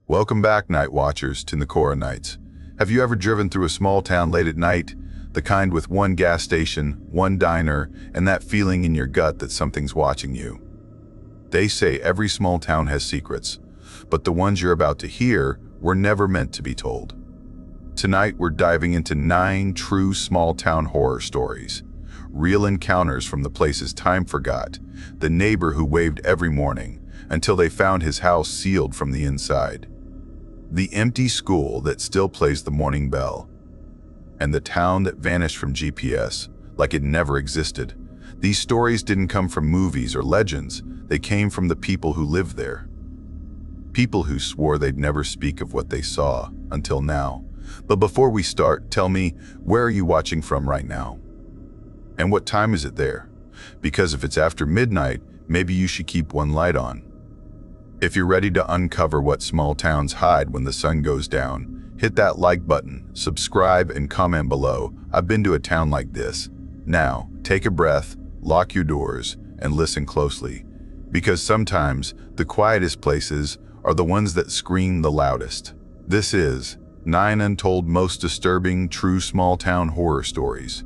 Welcome back, night watchers, to Nakora Nights. Have you ever driven through a small town late at night? The kind with one gas station, one diner, and that feeling in your gut that something's watching you. They say every small town has secrets, but the ones you're about to hear were never meant to be told. Tonight, we're diving into 9 true small-town horror stories. Real encounters from the places time forgot, the neighbor who waved every morning until they found his house sealed from the inside, the empty school that still plays the morning bell, and the town that vanished from GPS like it never existed. These stories didn't come from movies or legends, they came from the people who lived there. People who swore they'd never speak of what they saw until now. But before we start, tell me, where are you watching from right now? And what time is it there? Because if it's after midnight, maybe you should keep one light on. If you're ready to uncover what small towns hide when the sun goes down, hit that like button, subscribe, and comment below. I've been to a town like this. Now, take a breath, lock your doors, and listen closely. Because sometimes the quietest places are the ones that scream the loudest. This is 9 Untold Most Disturbing True Small Town Horror Stories.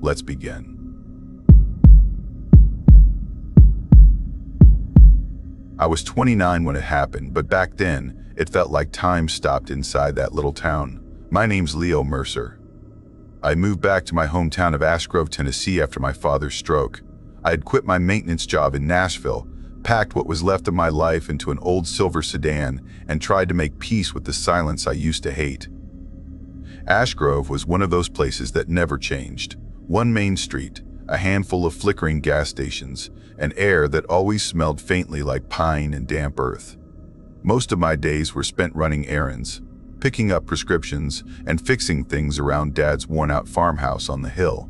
Let's begin. I was 29 when it happened, but back then, it felt like time stopped inside that little town. My name's Leo Mercer. I moved back to my hometown of Ashgrove, Tennessee after my father's stroke. I had quit my maintenance job in Nashville, packed what was left of my life into an old silver sedan, and tried to make peace with the silence I used to hate. Ashgrove was one of those places that never changed. One main street, a handful of flickering gas stations, and air that always smelled faintly like pine and damp earth. Most of my days were spent running errands, picking up prescriptions, and fixing things around Dad's worn-out farmhouse on the hill.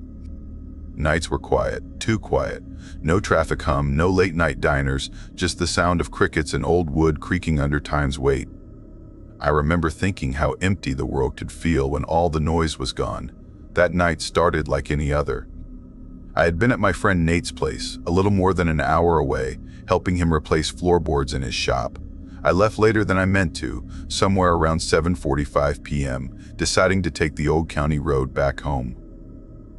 Nights were quiet, too quiet. No traffic hum, no late-night diners, just the sound of crickets and old wood creaking under time's weight. I remember thinking how empty the world could feel when all the noise was gone. That night started like any other. I had been at my friend Nate's place, a little more than an hour away, helping him replace floorboards in his shop. I left later than I meant to, somewhere around 7:45 p.m., deciding to take the old county road back home.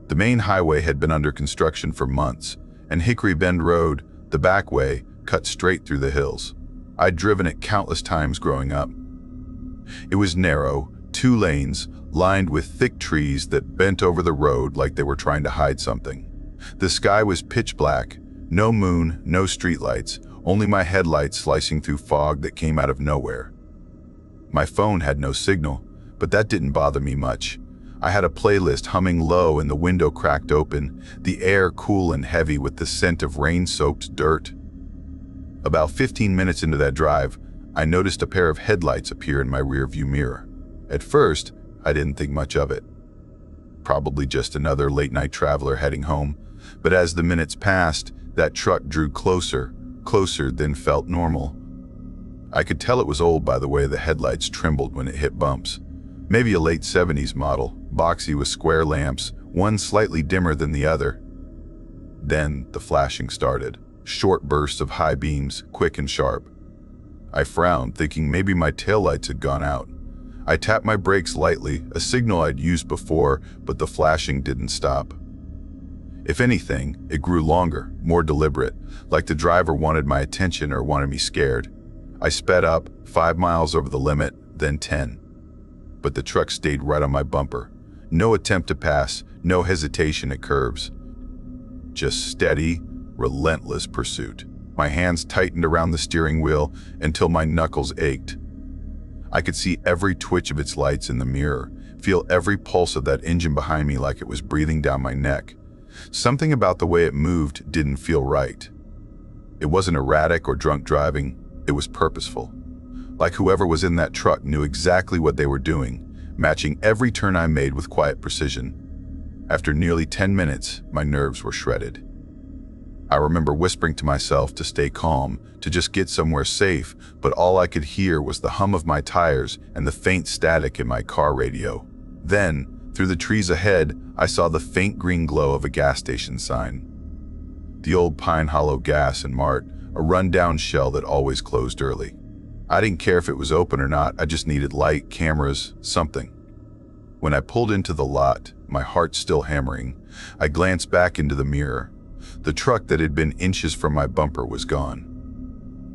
The main highway had been under construction for months, and Hickory Bend Road, the back way, cut straight through the hills. I'd driven it countless times growing up. It was narrow, 2 lanes, lined with thick trees that bent over the road like they were trying to hide something. The sky was pitch black, no moon, no streetlights, only my headlights slicing through fog that came out of nowhere. My phone had no signal, but that didn't bother me much. I had a playlist humming low and the window cracked open, the air cool and heavy with the scent of rain-soaked dirt. About 15 minutes into that drive, I noticed a pair of headlights appear in my rearview mirror. At first, I didn't think much of it. Probably just another late-night traveler heading home, but as the minutes passed, that truck drew closer than felt normal. I could tell it was old by the way the headlights trembled when it hit bumps. Maybe a late 70s model, boxy with square lamps, one slightly dimmer than the other. Then the flashing started, short bursts of high beams, quick and sharp. I frowned, thinking maybe my taillights had gone out. I tapped my brakes lightly, a signal I'd used before, but the flashing didn't stop. If anything, it grew longer, more deliberate, like the driver wanted my attention or wanted me scared. I sped up, 5 miles over the limit, then 10. But the truck stayed right on my bumper. No attempt to pass, no hesitation at curves. Just steady, relentless pursuit. My hands tightened around the steering wheel until my knuckles ached. I could see every twitch of its lights in the mirror, feel every pulse of that engine behind me like it was breathing down my neck. Something about the way it moved didn't feel right. It wasn't erratic or drunk driving, it was purposeful. Like whoever was in that truck knew exactly what they were doing, matching every turn I made with quiet precision. After nearly 10 minutes, my nerves were shredded. I remember whispering to myself to stay calm, to just get somewhere safe, but all I could hear was the hum of my tires and the faint static in my car radio. Then, through the trees ahead, I saw the faint green glow of a gas station sign. The old Pine Hollow Gas and Mart, a run-down shell that always closed early. I didn't care if it was open or not, I just needed light, cameras, something. When I pulled into the lot, my heart still hammering, I glanced back into the mirror. The truck that had been inches from my bumper was gone.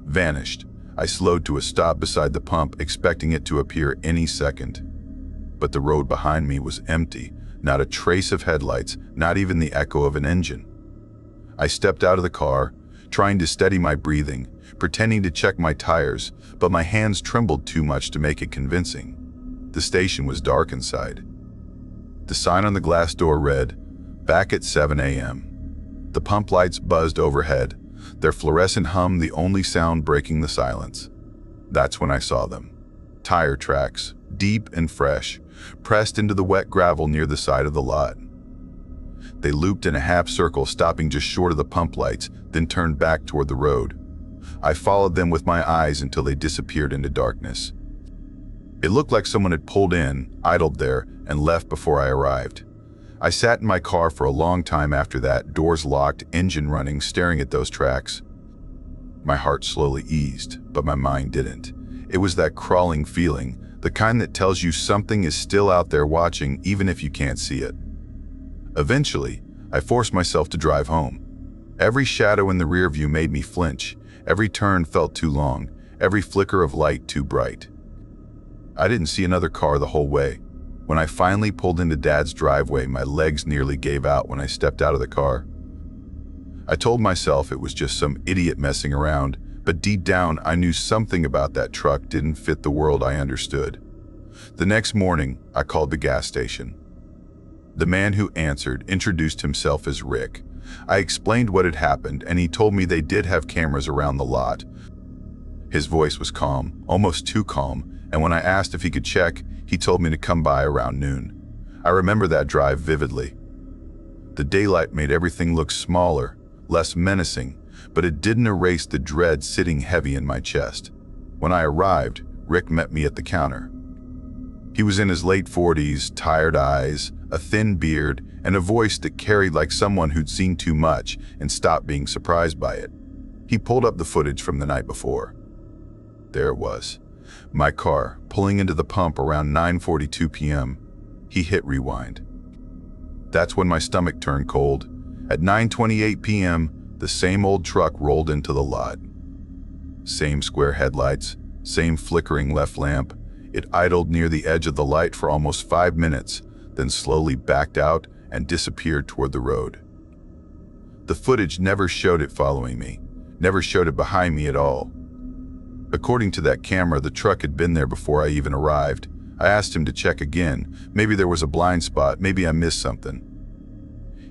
Vanished. I slowed to a stop beside the pump, expecting it to appear any second. But the road behind me was empty, not a trace of headlights, not even the echo of an engine. I stepped out of the car, trying to steady my breathing, pretending to check my tires, but my hands trembled too much to make it convincing. The station was dark inside. The sign on the glass door read, "Back at 7 a.m." The pump lights buzzed overhead, their fluorescent hum the only sound breaking the silence. That's when I saw them. Tire tracks, deep and fresh, pressed into the wet gravel near the side of the lot. They looped in a half circle, stopping just short of the pump lights, then turned back toward the road. I followed them with my eyes until they disappeared into darkness. It looked like someone had pulled in, idled there, and left before I arrived. I sat in my car for a long time after that, doors locked, engine running, staring at those tracks. My heart slowly eased, but my mind didn't. It was that crawling feeling, the kind that tells you something is still out there watching even if you can't see it. Eventually, I forced myself to drive home. Every shadow in the rear view made me flinch. Every turn felt too long, every flicker of light too bright. I didn't see another car the whole way. When I finally pulled into Dad's driveway, my legs nearly gave out when I stepped out of the car. I told myself it was just some idiot messing around, but deep down I knew something about that truck didn't fit the world I understood. The next morning, I called the gas station. The man who answered introduced himself as Rick. I explained what had happened, and he told me they did have cameras around the lot. His voice was calm, almost too calm, and when I asked if he could check, he told me to come by around noon. I remember that drive vividly. The daylight made everything look smaller, less menacing, but it didn't erase the dread sitting heavy in my chest. When I arrived, Rick met me at the counter. He was in his late 40s, tired eyes, a thin beard, and a voice that carried like someone who'd seen too much and stopped being surprised by it. He pulled up the footage from the night before. There it was. My car, pulling into the pump around 9:42 p.m. He hit rewind. That's when my stomach turned cold. At 9:28 p.m., the same old truck rolled into the lot. Same square headlights, same flickering left lamp. It idled near the edge of the light for almost 5 minutes, then slowly backed out and disappeared toward the road. The footage never showed it following me, never showed it behind me at all. According to that camera, the truck had been there before I even arrived. I asked him to check again. Maybe there was a blind spot, maybe I missed something.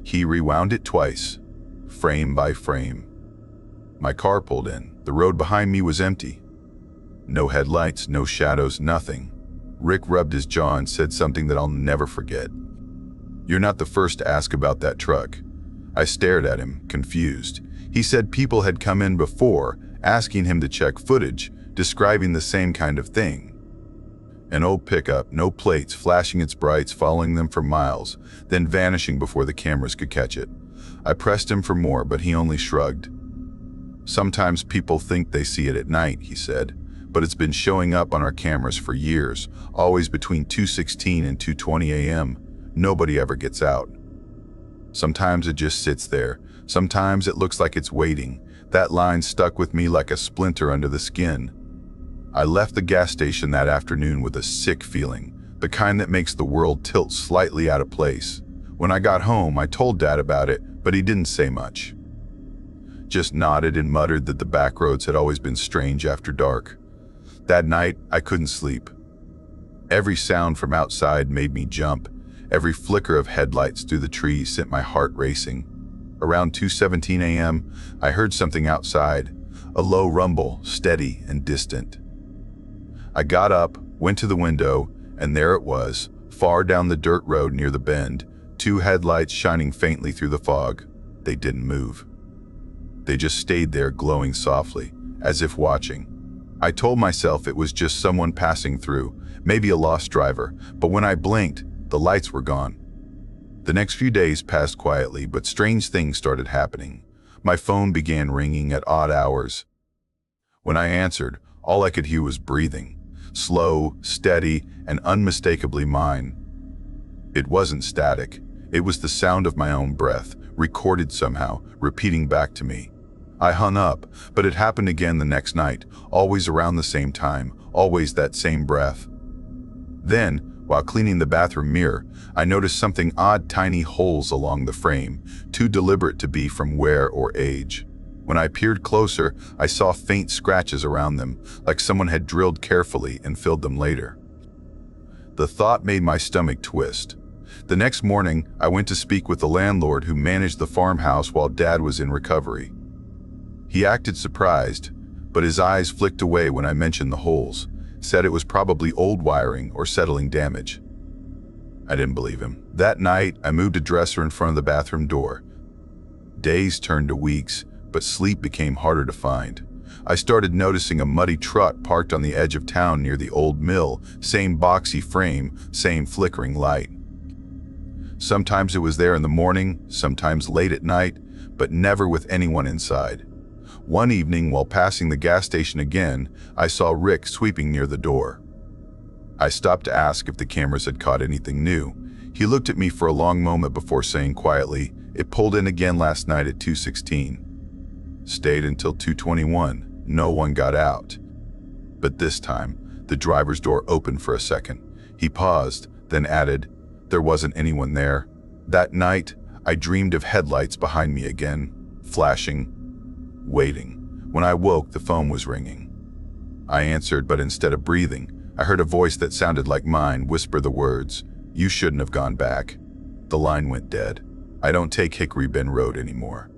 He rewound it twice, frame by frame. My car pulled in. The road behind me was empty. No headlights, no shadows, nothing. Rick rubbed his jaw and said something that I'll never forget. "You're not the first to ask about that truck." I stared at him, confused. He said people had come in before, asking him to check footage, describing the same kind of thing. An old pickup, no plates, flashing its brights, following them for miles, then vanishing before the cameras could catch it. I pressed him for more, but he only shrugged. "Sometimes people think they see it at night," he said, "but it's been showing up on our cameras for years, always between 2:16 and 2:20 a.m. Nobody ever gets out. Sometimes it just sits there. Sometimes it looks like it's waiting." That line stuck with me like a splinter under the skin. I left the gas station that afternoon with a sick feeling, the kind that makes the world tilt slightly out of place. When I got home, I told Dad about it, but he didn't say much. Just nodded and muttered that the back roads had always been strange after dark. That night, I couldn't sleep. Every sound from outside made me jump. Every flicker of headlights through the trees sent my heart racing. Around 2:17 a.m., I heard something outside, a low rumble, steady and distant. I got up, went to the window, and there it was, far down the dirt road near the bend, 2 headlights shining faintly through the fog. They didn't move. They just stayed there, glowing softly, as if watching. I told myself it was just someone passing through, maybe a lost driver, but when I blinked, the lights were gone. The next few days passed quietly, but strange things started happening. My phone began ringing at odd hours. When I answered, All I could hear was breathing, slow, steady, and unmistakably mine. It wasn't static. It was the sound of my own breath, recorded somehow, repeating back to me. I hung up, but it happened again the next night, always around the same time, always that same breath. Then, while cleaning the bathroom mirror, I noticed something odd, tiny holes along the frame, too deliberate to be from wear or age. When I peered closer, I saw faint scratches around them, like someone had drilled carefully and filled them later. The thought made my stomach twist. The next morning, I went to speak with the landlord who managed the farmhouse while Dad was in recovery. He acted surprised, but his eyes flicked away when I mentioned the holes, said it was probably old wiring or settling damage. I didn't believe him. That night, I moved a dresser in front of the bathroom door. Days turned to weeks, but sleep became harder to find. I started noticing a muddy truck parked on the edge of town near the old mill, same boxy frame, same flickering light. Sometimes it was there in the morning, sometimes late at night, but never with anyone inside. One evening, while passing the gas station again, I saw Rick sweeping near the door. I stopped to ask if the cameras had caught anything new. He looked at me for a long moment before saying quietly, "It pulled in again last night at 2:16. Stayed until 2:21. No one got out. But this time, the driver's door opened for a second. He paused, then added, there wasn't anyone there. That night, I dreamed of headlights behind me again, flashing, waiting. When I woke, the phone was ringing. I answered, but instead of breathing, I heard a voice that sounded like mine whisper the words, "You shouldn't have gone back." The line went dead. I don't take Hickory Bend Road anymore.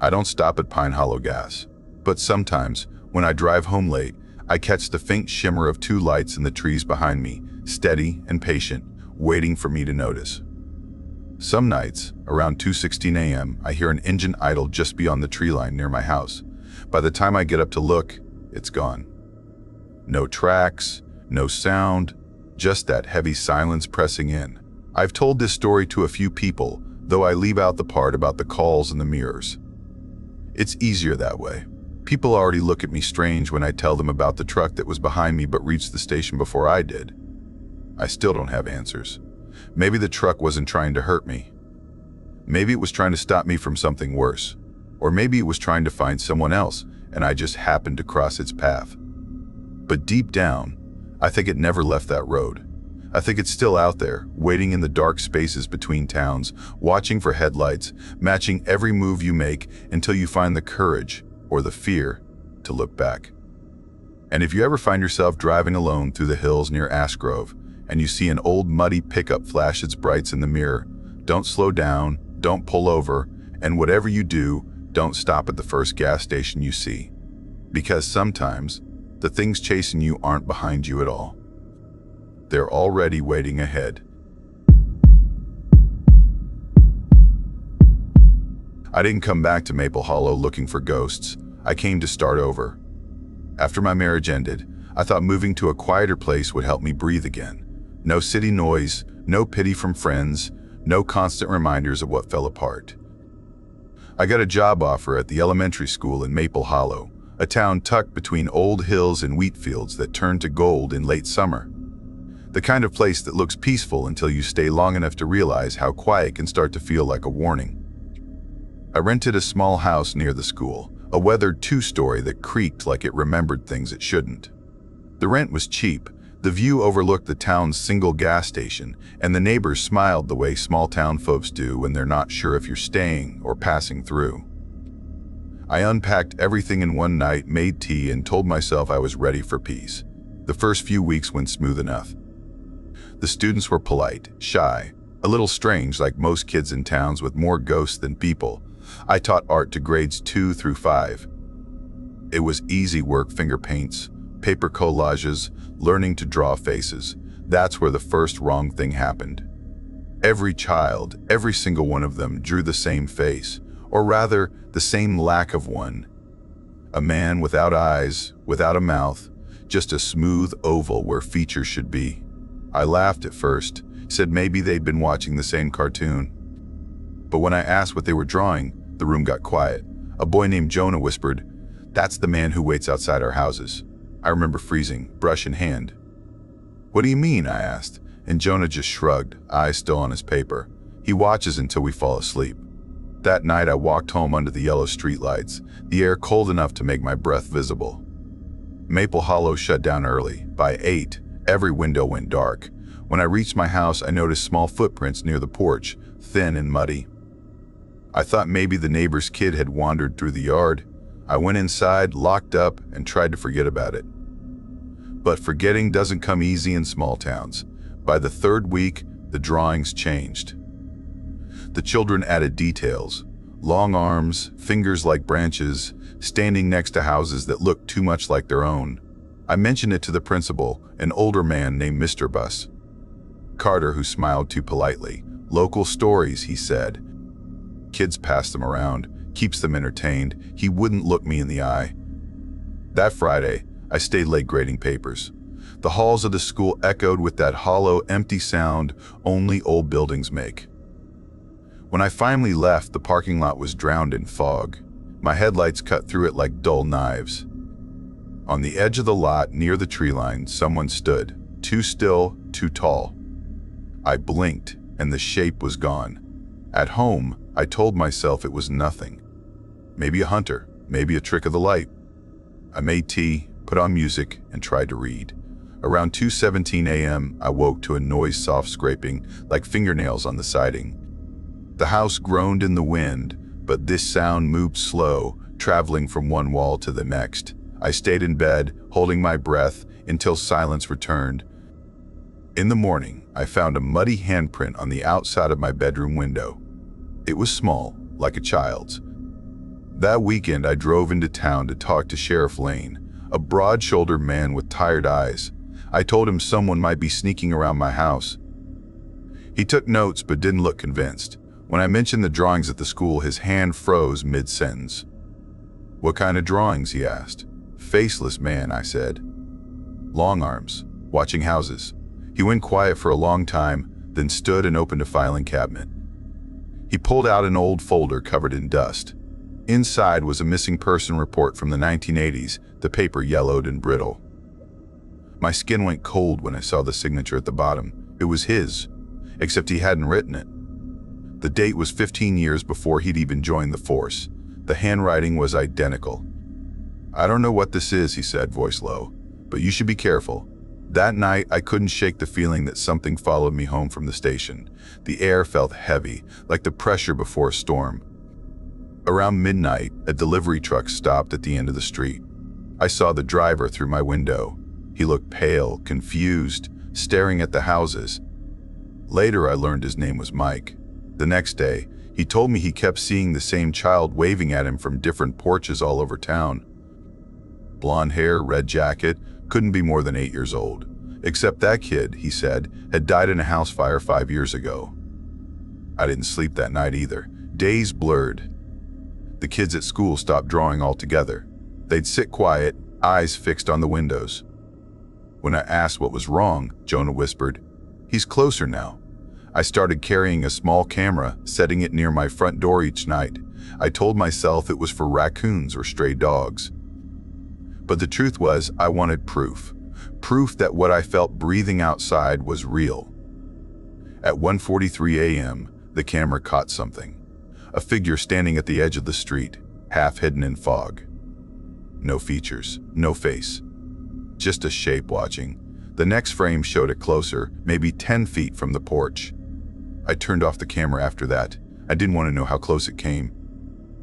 I don't stop at Pine Hollow Gas. But sometimes, when I drive home late, I catch the faint shimmer of two lights in the trees behind me, steady and patient, waiting for me to notice. Some nights, around 2:16 a.m., I hear an engine idle just beyond the tree line near my house. By the time I get up to look, it's gone. No tracks, no sound, just that heavy silence pressing in. I've told this story to a few people, though I leave out the part about the calls and the mirrors. It's easier that way. People already look at me strange when I tell them about the truck that was behind me but reached the station before I did. I still don't have answers. Maybe the truck wasn't trying to hurt me. Maybe it was trying to stop me from something worse. Or maybe it was trying to find someone else, and I just happened to cross its path. But deep down, I think it never left that road. I think it's still out there, waiting in the dark spaces between towns, watching for headlights, matching every move you make until you find the courage, or the fear, to look back. And if you ever find yourself driving alone through the hills near Ash Grove, and you see an old muddy pickup flash its brights in the mirror, don't slow down, don't pull over, and whatever you do, don't stop at the first gas station you see. Because sometimes, the things chasing you aren't behind you at all. They're already waiting ahead. I didn't come back to Maple Hollow looking for ghosts. I came to start over. After my marriage ended, I thought moving to a quieter place would help me breathe again. No city noise, no pity from friends, no constant reminders of what fell apart. I got a job offer at the elementary school in Maple Hollow, a town tucked between old hills and wheat fields that turn to gold in late summer. The kind of place that looks peaceful until you stay long enough to realize how quiet can start to feel like a warning. I rented a small house near the school, a weathered two-story that creaked like it remembered things it shouldn't. The rent was cheap, the view overlooked the town's single gas station, and the neighbors smiled the way small-town folks do when they're not sure if you're staying or passing through. I unpacked everything in one night, made tea, and told myself I was ready for peace. The first few weeks went smooth enough. The students were polite, shy, a little strange like most kids in towns with more ghosts than people. I taught art to grades 2 through 5. It was easy work, finger paints, paper collages, learning to draw faces. That's where the first wrong thing happened. Every child, every single one of them, drew the same face, or rather, the same lack of one. A man without eyes, without a mouth, just a smooth oval where features should be. I laughed at first, said maybe they'd been watching the same cartoon. But when I asked what they were drawing, the room got quiet. A boy named Jonah whispered, "That's the man who waits outside our houses." I remember freezing, brush in hand. "What do you mean?" I asked, and Jonah just shrugged, eyes still on his paper. He watches until we fall asleep. That night I walked home under the yellow streetlights, the air cold enough to make my breath visible. Maple Hollow shut down early. By 8, every window went dark. When I reached my house, I noticed small footprints near the porch, thin and muddy. I thought maybe the neighbor's kid had wandered through the yard. I went inside, locked up, and tried to forget about it. But forgetting doesn't come easy in small towns. By the 3rd week, the drawings changed. The children added details: long arms, fingers like branches, standing next to houses that looked too much like their own. I mentioned it to the principal, an older man named Mr. Bus Carter, who smiled too politely. "Local stories," he said. "Kids pass them around, keeps them entertained." He wouldn't look me in the eye. That Friday, I stayed late grading papers. The halls of the school echoed with that hollow, empty sound only old buildings make. When I finally left, the parking lot was drowned in fog. My headlights cut through it like dull knives. On the edge of the lot, near the tree line, someone stood, too still, too tall. I blinked, and the shape was gone. At home, I told myself it was nothing. Maybe a hunter, maybe a trick of the light. I made tea, put on music, and tried to read. Around 2:17 a.m., I woke to a noise, soft scraping, like fingernails on the siding. The house groaned in the wind, but this sound moved slow, traveling from one wall to the next. I stayed in bed, holding my breath, until silence returned. In the morning, I found a muddy handprint on the outside of my bedroom window. It was small, like a child's. That weekend, I drove into town to talk to Sheriff Lane, a broad-shouldered man with tired eyes. I told him someone might be sneaking around my house. He took notes but didn't look convinced. When I mentioned the drawings at the school, his hand froze mid-sentence. "What kind of drawings?" he asked. "Faceless man," I said. "Long arms, watching houses." He went quiet for a long time, then stood and opened a filing cabinet. He pulled out an old folder covered in dust. Inside was a missing person report from the 1980s, the paper yellowed and brittle. My skin went cold when I saw the signature at the bottom. It was his, except he hadn't written it. The date was 15 years before he'd even joined the force. The handwriting was identical. "I don't know what this is," he said, voice low, "but you should be careful." That night, I couldn't shake the feeling that something followed me home from the station. The air felt heavy, like the pressure before a storm. Around midnight, a delivery truck stopped at the end of the street. I saw the driver through my window. He looked pale, confused, staring at the houses. Later, I learned his name was Mike. The next day, he told me he kept seeing the same child waving at him from different porches all over town. Blonde hair, red jacket, couldn't be more than 8 years old. Except that kid, he said, had died in a house fire 5 years ago. I didn't sleep that night either. Days blurred. The kids at school stopped drawing altogether. They'd sit quiet, eyes fixed on the windows. When I asked what was wrong, Jonah whispered, "He's closer now." I started carrying a small camera, setting it near my front door each night. I told myself it was for raccoons or stray dogs. But the truth was, I wanted proof. Proof that what I felt breathing outside was real. At 1:43 a.m., the camera caught something. A figure standing at the edge of the street, half hidden in fog. No features, no face. Just a shape watching. The next frame showed it closer, maybe 10 feet from the porch. I turned off the camera after that. I didn't want to know how close it came.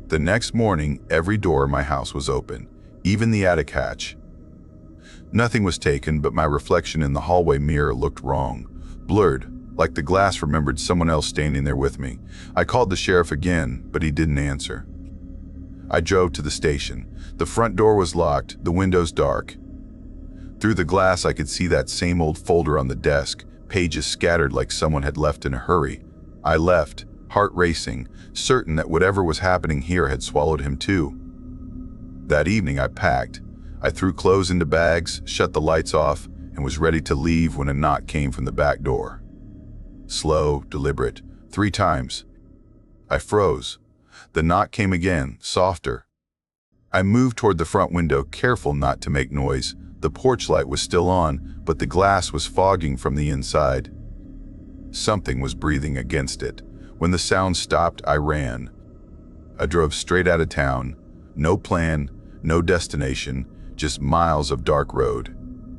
The next morning, every door in my house was open, even the attic hatch. Nothing was taken, but my reflection in the hallway mirror looked wrong, blurred, like the glass remembered someone else standing there with me. I called the sheriff again, but he didn't answer. I drove to the station. The front door was locked, the windows dark. Through the glass, I could see that same old folder on the desk, pages scattered like someone had left in a hurry. I left, heart racing, certain that whatever was happening here had swallowed him too. That evening, I packed. I threw clothes into bags, shut the lights off, and was ready to leave when a knock came from the back door. Slow, deliberate, 3 times. I froze. The knock came again, softer. I moved toward the front window, careful not to make noise. The porch light was still on, but the glass was fogging from the inside. Something was breathing against it. When the sound stopped, I ran. I drove straight out of town. No plan, no destination, just miles of dark road.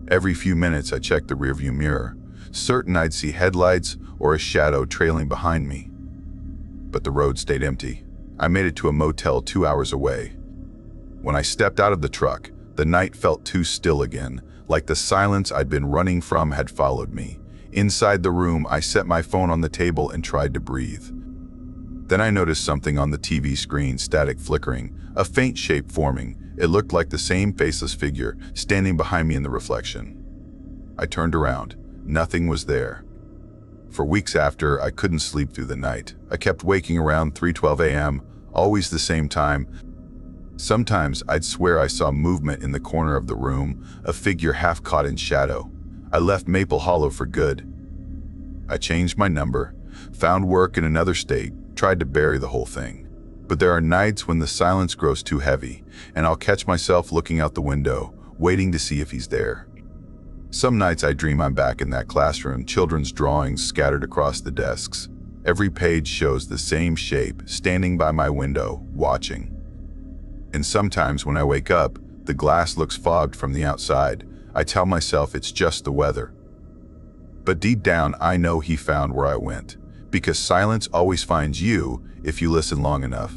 Every few minutes I checked the rearview mirror, certain I'd see headlights or a shadow trailing behind me. But the road stayed empty. I made it to a motel 2 hours away. When I stepped out of the truck, the night felt too still again, like the silence I'd been running from had followed me. Inside the room, I set my phone on the table and tried to breathe. Then I noticed something on the TV screen, static flickering, a faint shape forming. It looked like the same faceless figure standing behind me in the reflection. I turned around. Nothing was there. For weeks after, I couldn't sleep through the night. I kept waking around 3:12 a.m., always the same time. Sometimes I'd swear I saw movement in the corner of the room, a figure half caught in shadow. I left Maple Hollow for good. I changed my number, found work in another state, tried to bury the whole thing. But there are nights when the silence grows too heavy, and I'll catch myself looking out the window, waiting to see if he's there. Some nights I dream I'm back in that classroom, children's drawings scattered across the desks. Every page shows the same shape, standing by my window, watching. And sometimes when I wake up, the glass looks fogged from the outside. I tell myself it's just the weather. But deep down, I know he found where I went, because silence always finds you if you listen long enough.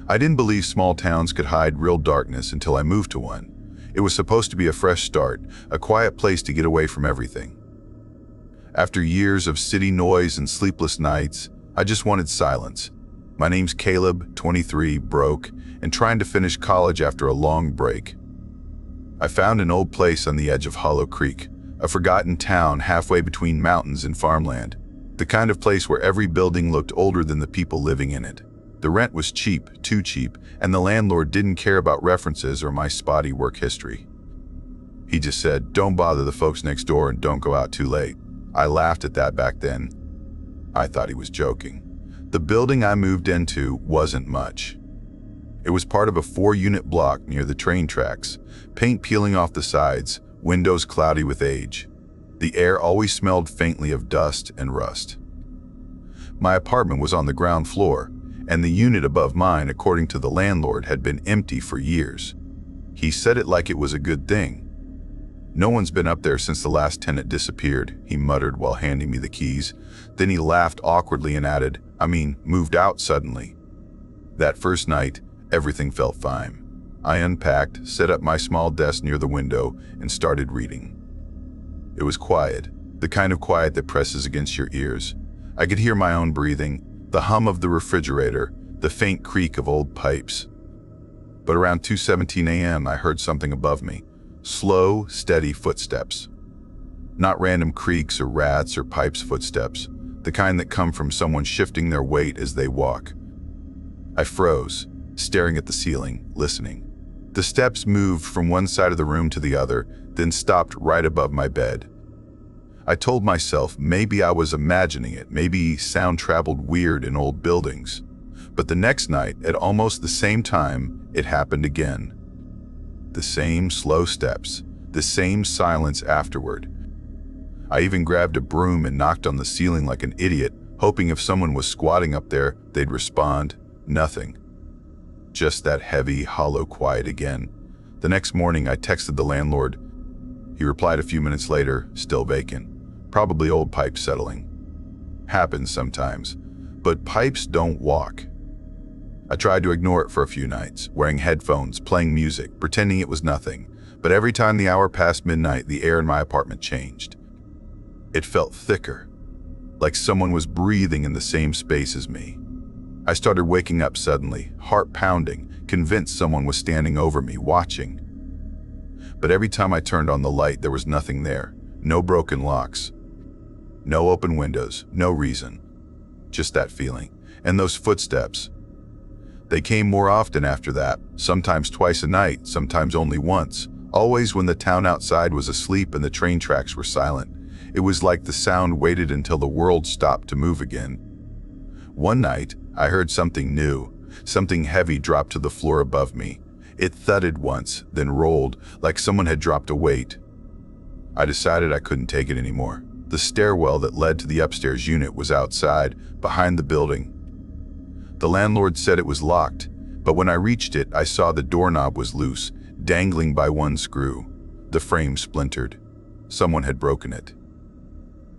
I didn't believe small towns could hide real darkness until I moved to one. It was supposed to be a fresh start, a quiet place to get away from everything. After years of city noise and sleepless nights, I just wanted silence. My name's Caleb, 23, broke, and trying to finish college after a long break. I found an old place on the edge of Hollow Creek, a forgotten town halfway between mountains and farmland, the kind of place where every building looked older than the people living in it. The rent was cheap, too cheap, and the landlord didn't care about references or my spotty work history. He just said, "Don't bother the folks next door and don't go out too late." I laughed at that back then. I thought he was joking. The building I moved into wasn't much. It was part of a 4-unit block near the train tracks, paint peeling off the sides, windows cloudy with age. The air always smelled faintly of dust and rust. My apartment was on the ground floor, and the unit above mine, according to the landlord, had been empty for years. He said it like it was a good thing. "No one's been up there since the last tenant disappeared," he muttered while handing me the keys. Then he laughed awkwardly and added, moved out suddenly. That first night, everything felt fine. I unpacked, set up my small desk near the window, and started reading. It was quiet, the kind of quiet that presses against your ears. I could hear my own breathing, the hum of the refrigerator, the faint creak of old pipes. But around 2:17 a.m., I heard something above me. Slow, steady footsteps. Not random creaks or rats or pipes footsteps, the kind that come from someone shifting their weight as they walk. I froze, staring at the ceiling, listening. The steps moved from one side of the room to the other, then stopped right above my bed. I told myself maybe I was imagining it, maybe sound traveled weird in old buildings. But the next night, at almost the same time, it happened again. The same slow steps, the same silence afterward. I even grabbed a broom and knocked on the ceiling like an idiot, hoping if someone was squatting up there, they'd respond. Nothing. Just that heavy, hollow quiet again. The next morning, I texted the landlord. He replied a few minutes later, still vacant. Probably old pipes settling. Happens sometimes, but pipes don't walk. I tried to ignore it for a few nights, wearing headphones, playing music, pretending it was nothing. But every time the hour passed midnight, the air in my apartment changed. It felt thicker, like someone was breathing in the same space as me. I started waking up suddenly, heart pounding, convinced someone was standing over me, watching. But every time I turned on the light, there was nothing there. No broken locks. No open windows, no reason. Just that feeling. And those footsteps. They came more often after that, sometimes twice a night, sometimes only once, always when the town outside was asleep and the train tracks were silent. It was like the sound waited until the world stopped to move again. One night, I heard something new, Something heavy dropped to the floor above me. It thudded once, then rolled, like someone had dropped a weight. I decided I couldn't take it anymore. The stairwell that led to the upstairs unit was outside, behind the building. The landlord said it was locked, but when I reached it, I saw the doorknob was loose, dangling by one screw. The frame splintered. Someone had broken it.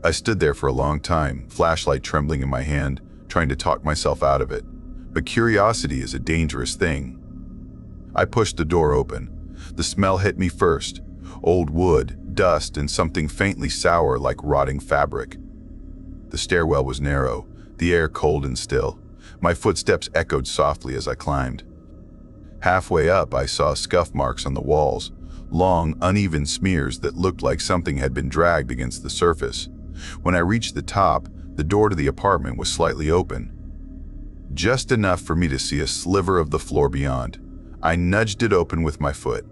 I stood there for a long time, flashlight trembling in my hand, trying to talk myself out of it. But curiosity is a dangerous thing. I pushed the door open. The smell hit me first. Old wood, dust, and something faintly sour like rotting fabric. The stairwell was narrow, the air cold and still. My footsteps echoed softly as I climbed. Halfway up, I saw scuff marks on the walls, long, uneven smears that looked like something had been dragged against the surface. When I reached the top, the door to the apartment was slightly open. Just enough for me to see a sliver of the floor beyond. I nudged it open with my foot.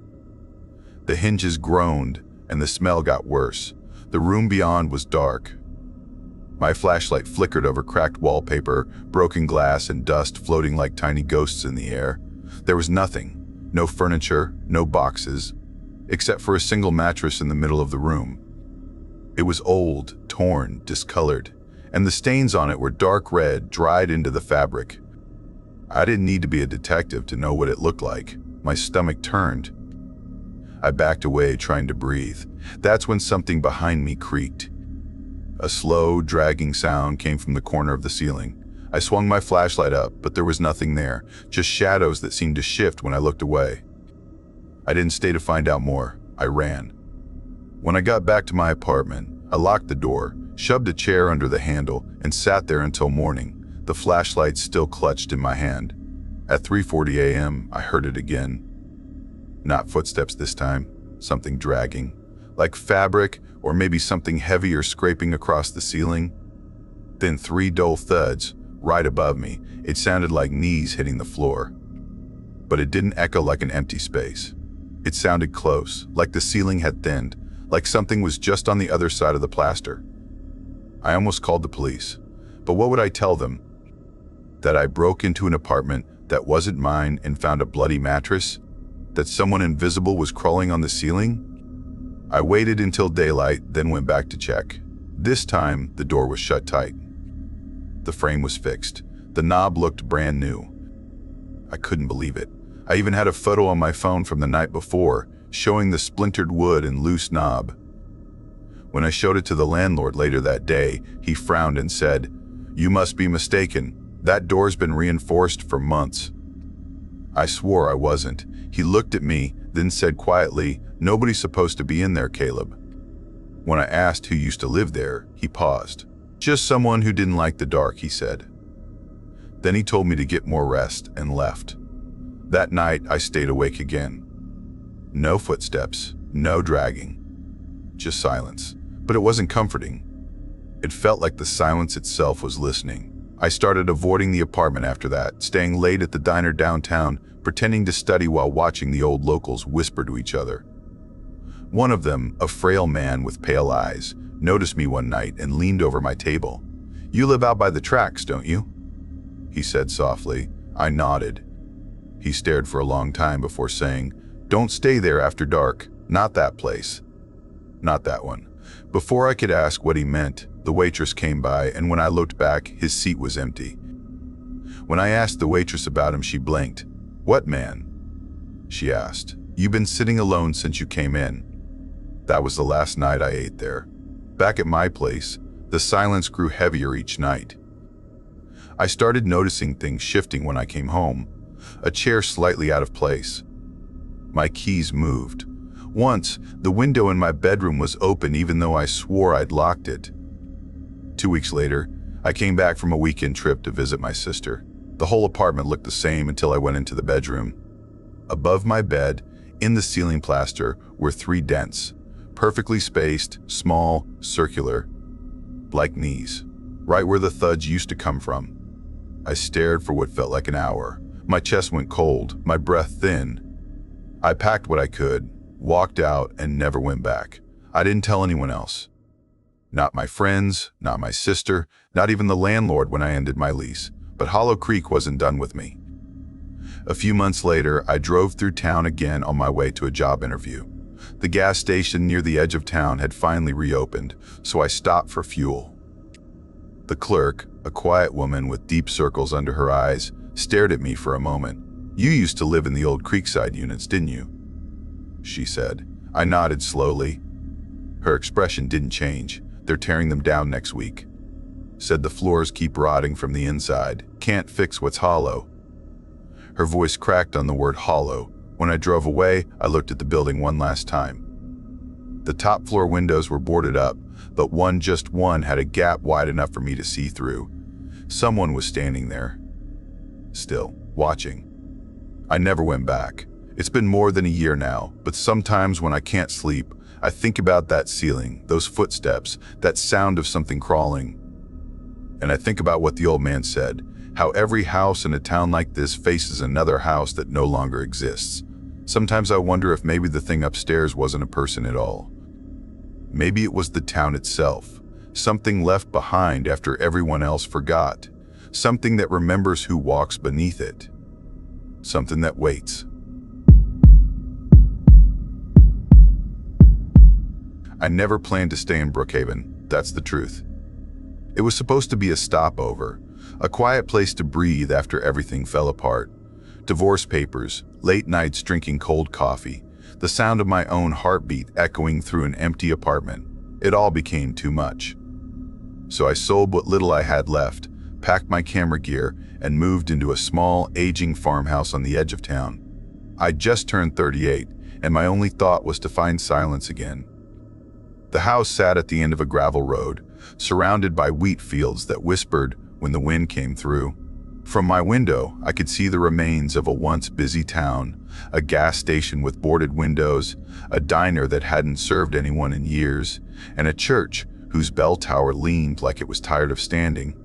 The hinges groaned, and the smell got worse. The room beyond was dark. My flashlight flickered over cracked wallpaper, broken glass, and dust floating like tiny ghosts in the air. There was nothing. No furniture, no boxes, except for a single mattress in the middle of the room. It was old, torn, discolored, and the stains on it were dark red, dried into the fabric. I didn't need to be a detective to know what it looked like. My stomach turned. I backed away, trying to breathe. That's when something behind me creaked. A slow, dragging sound came from the corner of the ceiling. I swung my flashlight up, but there was nothing there, just shadows that seemed to shift when I looked away. I didn't stay to find out more. I ran. When I got back to my apartment, I locked the door, shoved a chair under the handle, and sat there until morning, the flashlight still clutched in my hand. At 3:40 a.m., I heard it again. Not footsteps this time, something dragging, like fabric or maybe something heavier scraping across the ceiling. Then 3 dull thuds, right above me. It sounded like knees hitting the floor. But it didn't echo like an empty space. It sounded close, like the ceiling had thinned, like something was just on the other side of the plaster. I almost called the police, but what would I tell them? That I broke into an apartment that wasn't mine and found a bloody mattress? That someone invisible was crawling on the ceiling? I waited until daylight, then went back to check. This time, the door was shut tight. The frame was fixed. The knob looked brand new. I couldn't believe it. I even had a photo on my phone from the night before, showing the splintered wood and loose knob. When I showed it to the landlord later that day, he frowned and said, "You must be mistaken. That door's been reinforced for months." I swore I wasn't. He looked at me, then said quietly, "Nobody's supposed to be in there, Caleb." When I asked who used to live there, he paused. "Just someone who didn't like the dark," he said. Then he told me to get more rest and left. That night, I stayed awake again. No footsteps, no dragging, just silence. But it wasn't comforting. It felt like the silence itself was listening. I started avoiding the apartment after that, staying late at the diner downtown, pretending to study while watching the old locals whisper to each other. One of them, a frail man with pale eyes, noticed me one night and leaned over my table. "You live out by the tracks, don't you?" he said softly. I nodded. He stared for a long time before saying, "Don't stay there after dark. Not that place. Not that one." Before I could ask what he meant, the waitress came by, and when I looked back, his seat was empty. When I asked the waitress about him, she blinked. "What man?" she asked. "You've been sitting alone since you came in." That was the last night I ate there. Back at my place, the silence grew heavier each night. I started noticing things shifting when I came home. A chair slightly out of place. My keys moved. Once, the window in my bedroom was open even though I swore I'd locked it. 2 weeks later, I came back from a weekend trip to visit my sister. The whole apartment looked the same until I went into the bedroom. Above my bed, in the ceiling plaster, were 3 dents, perfectly spaced, small, circular, like knees, right where the thuds used to come from. I stared for what felt like an hour. My chest went cold, my breath thin. I packed what I could, walked out, and never went back. I didn't tell anyone else. Not my friends, not my sister, not even the landlord when I ended my lease. But Hollow Creek wasn't done with me. A few months later, I drove through town again on my way to a job interview. The gas station near the edge of town had finally reopened, so I stopped for fuel. The clerk, a quiet woman with deep circles under her eyes, stared at me for a moment. "You used to live in the old Creekside units, didn't you?" she said. I nodded slowly. Her expression didn't change. "They're tearing them down next week," said. "The floors keep rotting from the inside. Can't fix what's hollow." Her voice cracked on the word hollow. When I drove away, I looked at the building one last time. The top floor windows were boarded up, but just one had a gap wide enough for me to see through. Someone was standing there, still, watching. I never went back. It's been more than a year now, but sometimes when I can't sleep, I think about that ceiling, those footsteps, that sound of something crawling. And I think about what the old man said, how every house in a town like this faces another house that no longer exists. Sometimes I wonder if maybe the thing upstairs wasn't a person at all. Maybe it was the town itself, something left behind after everyone else forgot, something that remembers who walks beneath it, something that waits. I never planned to stay in Brookhaven, that's the truth. It was supposed to be a stopover, a quiet place to breathe after everything fell apart. Divorce papers, late nights drinking cold coffee, the sound of my own heartbeat echoing through an empty apartment. It all became too much. So I sold what little I had left, packed my camera gear, and moved into a small, aging farmhouse on the edge of town. I'd just turned 38, and my only thought was to find silence again. The house sat at the end of a gravel road, surrounded by wheat fields that whispered when the wind came through. From my window, I could see the remains of a once busy town, a gas station with boarded windows, a diner that hadn't served anyone in years, and a church whose bell tower leaned like it was tired of standing.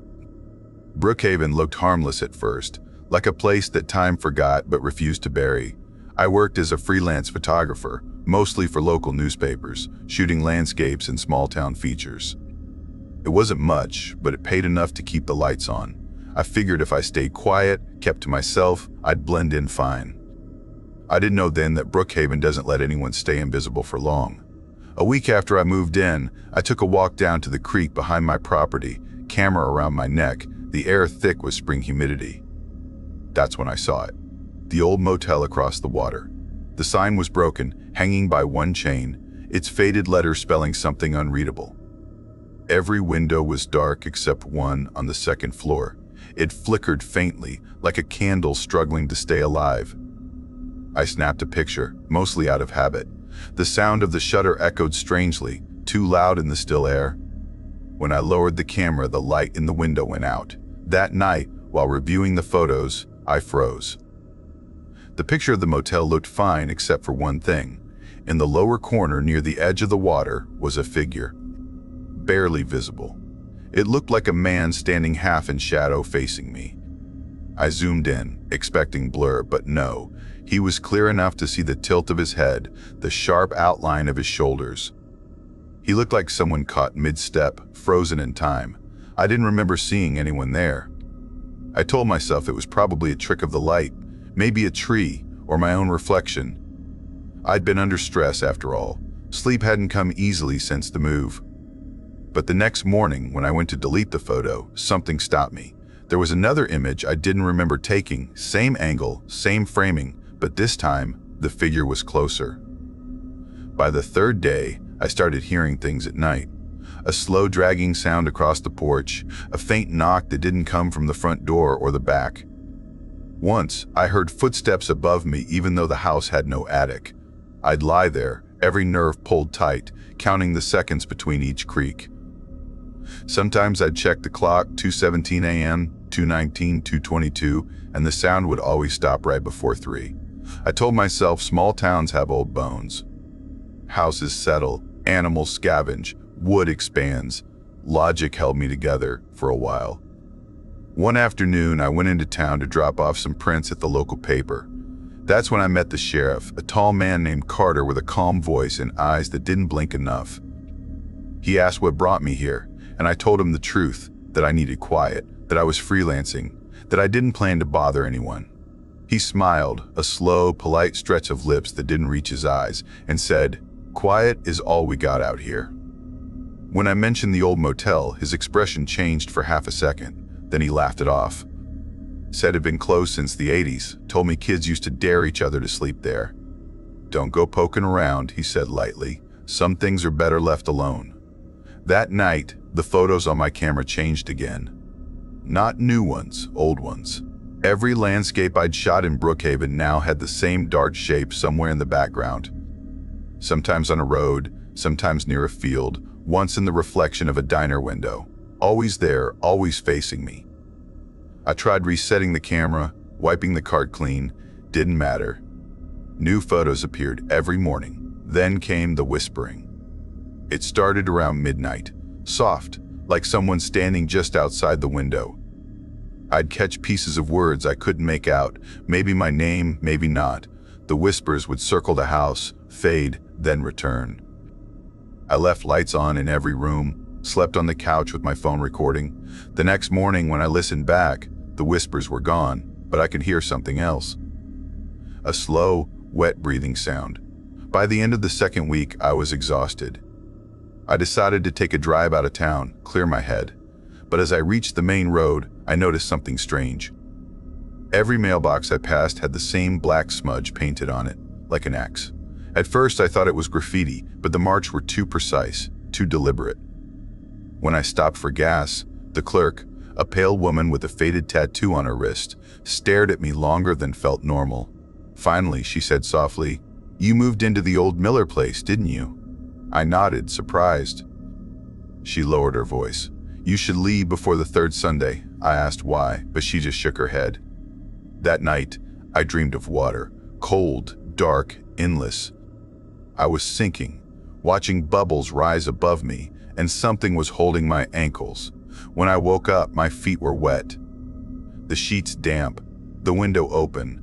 Brookhaven looked harmless at first, like a place that time forgot but refused to bury. I worked as a freelance photographer, mostly for local newspapers, shooting landscapes and small-town features. It wasn't much, but it paid enough to keep the lights on. I figured if I stayed quiet, kept to myself, I'd blend in fine. I didn't know then that Brookhaven doesn't let anyone stay invisible for long. A week after I moved in, I took a walk down to the creek behind my property, camera around my neck, the air thick with spring humidity. That's when I saw it. The old motel across the water. The sign was broken, hanging by one chain, its faded letters spelling something unreadable. Every window was dark except one on the second floor. It flickered faintly, like a candle struggling to stay alive. I snapped a picture, mostly out of habit. The sound of the shutter echoed strangely, too loud in the still air. When I lowered the camera, the light in the window went out. That night, while reviewing the photos, I froze. The picture of the motel looked fine except for one thing. In the lower corner near the edge of the water was a figure, barely visible. It looked like a man standing half in shadow facing me. I zoomed in, expecting blur, but no. He was clear enough to see the tilt of his head, the sharp outline of his shoulders. He looked like someone caught mid-step, frozen in time. I didn't remember seeing anyone there. I told myself it was probably a trick of the light, maybe a tree, or my own reflection. I'd been under stress after all. Sleep hadn't come easily since the move. But the next morning, when I went to delete the photo, something stopped me. There was another image I didn't remember taking, same angle, same framing, but this time, the figure was closer. By the third day, I started hearing things at night. A slow dragging sound across the porch, a faint knock that didn't come from the front door or the back. Once, I heard footsteps above me even though the house had no attic. I'd lie there, every nerve pulled tight, counting the seconds between each creak. Sometimes I'd check the clock, 2:17 a.m., 2:19, 2:22, and the sound would always stop right before 3. I told myself small towns have old bones. Houses settle, animals scavenge, wood expands. Logic held me together for a while. One afternoon, I went into town to drop off some prints at the local paper. That's when I met the sheriff, a tall man named Carter with a calm voice and eyes that didn't blink enough. He asked what brought me here, and I told him the truth, that I needed quiet, that I was freelancing, that I didn't plan to bother anyone. He smiled, a slow, polite stretch of lips that didn't reach his eyes, and said, "Quiet is all we got out here." When I mentioned the old motel, his expression changed for half a second. Then he laughed it off. Said it had been closed since the 80s, told me kids used to dare each other to sleep there. "Don't go poking around," he said lightly. "Some things are better left alone." That night, the photos on my camera changed again. Not new ones, old ones. Every landscape I'd shot in Brookhaven now had the same dark shape somewhere in the background. Sometimes on a road, sometimes near a field, once in the reflection of a diner window. Always there, always facing me. I tried resetting the camera, wiping the card clean. Didn't matter. New photos appeared every morning. Then came the whispering. It started around midnight, soft, like someone standing just outside the window. I'd catch pieces of words I couldn't make out, maybe my name, maybe not. The whispers would circle the house, fade, then return. I left lights on in every room, slept on the couch with my phone recording. The next morning when I listened back, the whispers were gone, but I could hear something else. A slow, wet breathing sound. By the end of the second week, I was exhausted. I decided to take a drive out of town, clear my head. But as I reached the main road, I noticed something strange. Every mailbox I passed had the same black smudge painted on it, like an X. At first, I thought it was graffiti, but the marks were too precise, too deliberate. When I stopped for gas, the clerk, a pale woman with a faded tattoo on her wrist, stared at me longer than felt normal. Finally, she said softly, "You moved into the old Miller place, didn't you?" I nodded, surprised. She lowered her voice. "You should leave before the third Sunday." I asked why, but she just shook her head. That night, I dreamed of water, cold, dark, endless. I was sinking, watching bubbles rise above me, and something was holding my ankles. When I woke up, my feet were wet. The sheets damp, the window open.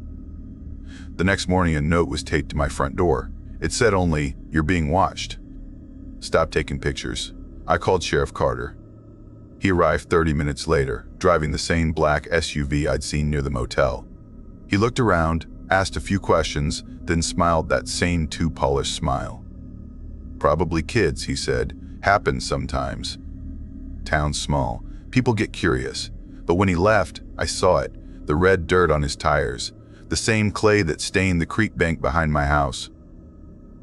The next morning, a note was taped to my front door. It said only, "You're being watched. Stop taking pictures." I called Sheriff Carter. He arrived 30 minutes later, driving the same black SUV I'd seen near the motel. He looked around, asked a few questions, then smiled that same too polished smile. "Probably kids," he said. "Happens sometimes. Town's small. People get curious." But when he left, I saw it, the red dirt on his tires, the same clay that stained the creek bank behind my house,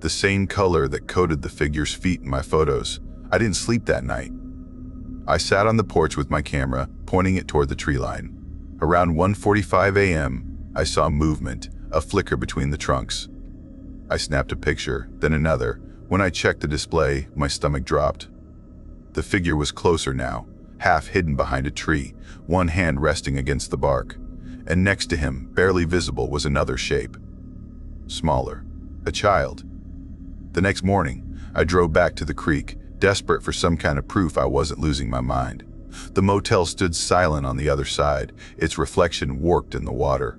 the same color that coated the figure's feet in my photos. I didn't sleep that night. I sat on the porch with my camera, pointing it toward the tree line. Around 1:45 a.m., I saw movement, a flicker between the trunks. I snapped a picture, then another. When I checked the display, my stomach dropped. The figure was closer now, half hidden behind a tree, one hand resting against the bark. And next to him, barely visible, was another shape. Smaller. A child. The next morning, I drove back to the creek, desperate for some kind of proof I wasn't losing my mind. The motel stood silent on the other side, its reflection warped in the water.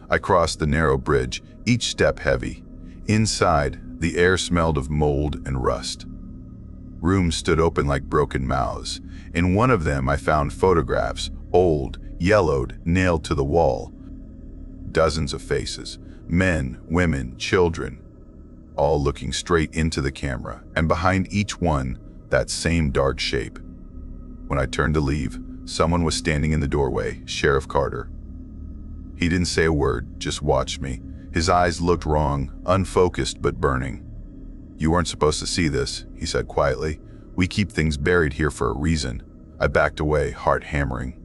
I crossed the narrow bridge, each step heavy. Inside, the air smelled of mold and rust. Rooms stood open like broken mouths. In one of them, I found photographs, old, yellowed, nailed to the wall. Dozens of faces, men, women, children, all looking straight into the camera, and behind each one, that same dark shape. When I turned to leave, someone was standing in the doorway, Sheriff Carter. He didn't say a word, just watched me. His eyes looked wrong, unfocused but burning. "You weren't supposed to see this," he said quietly. "We keep things buried here for a reason." I backed away, heart hammering.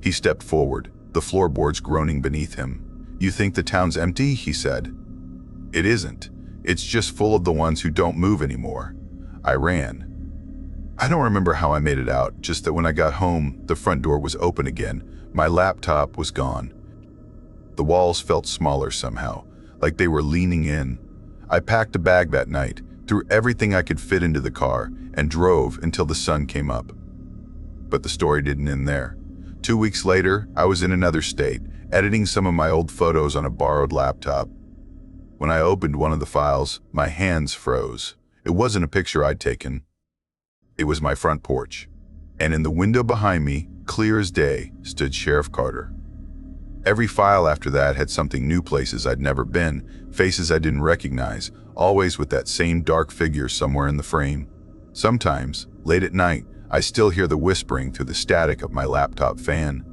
He stepped forward, the floorboards groaning beneath him. "You think the town's empty?" he said. "It isn't. It's just full of the ones who don't move anymore." I ran. I don't remember how I made it out, just that when I got home, the front door was open again. My laptop was gone. The walls felt smaller somehow, like they were leaning in. I packed a bag that night, threw everything I could fit into the car, and drove until the sun came up. But the story didn't end there. 2 weeks later, I was in another state, editing some of my old photos on a borrowed laptop. When I opened one of the files, my hands froze. It wasn't a picture I'd taken. It was my front porch. And in the window behind me, clear as day, stood Sheriff Carter. Every file after that had something new: places I'd never been, faces I didn't recognize, always with that same dark figure somewhere in the frame. Sometimes, late at night, I still hear the whispering through the static of my laptop fan.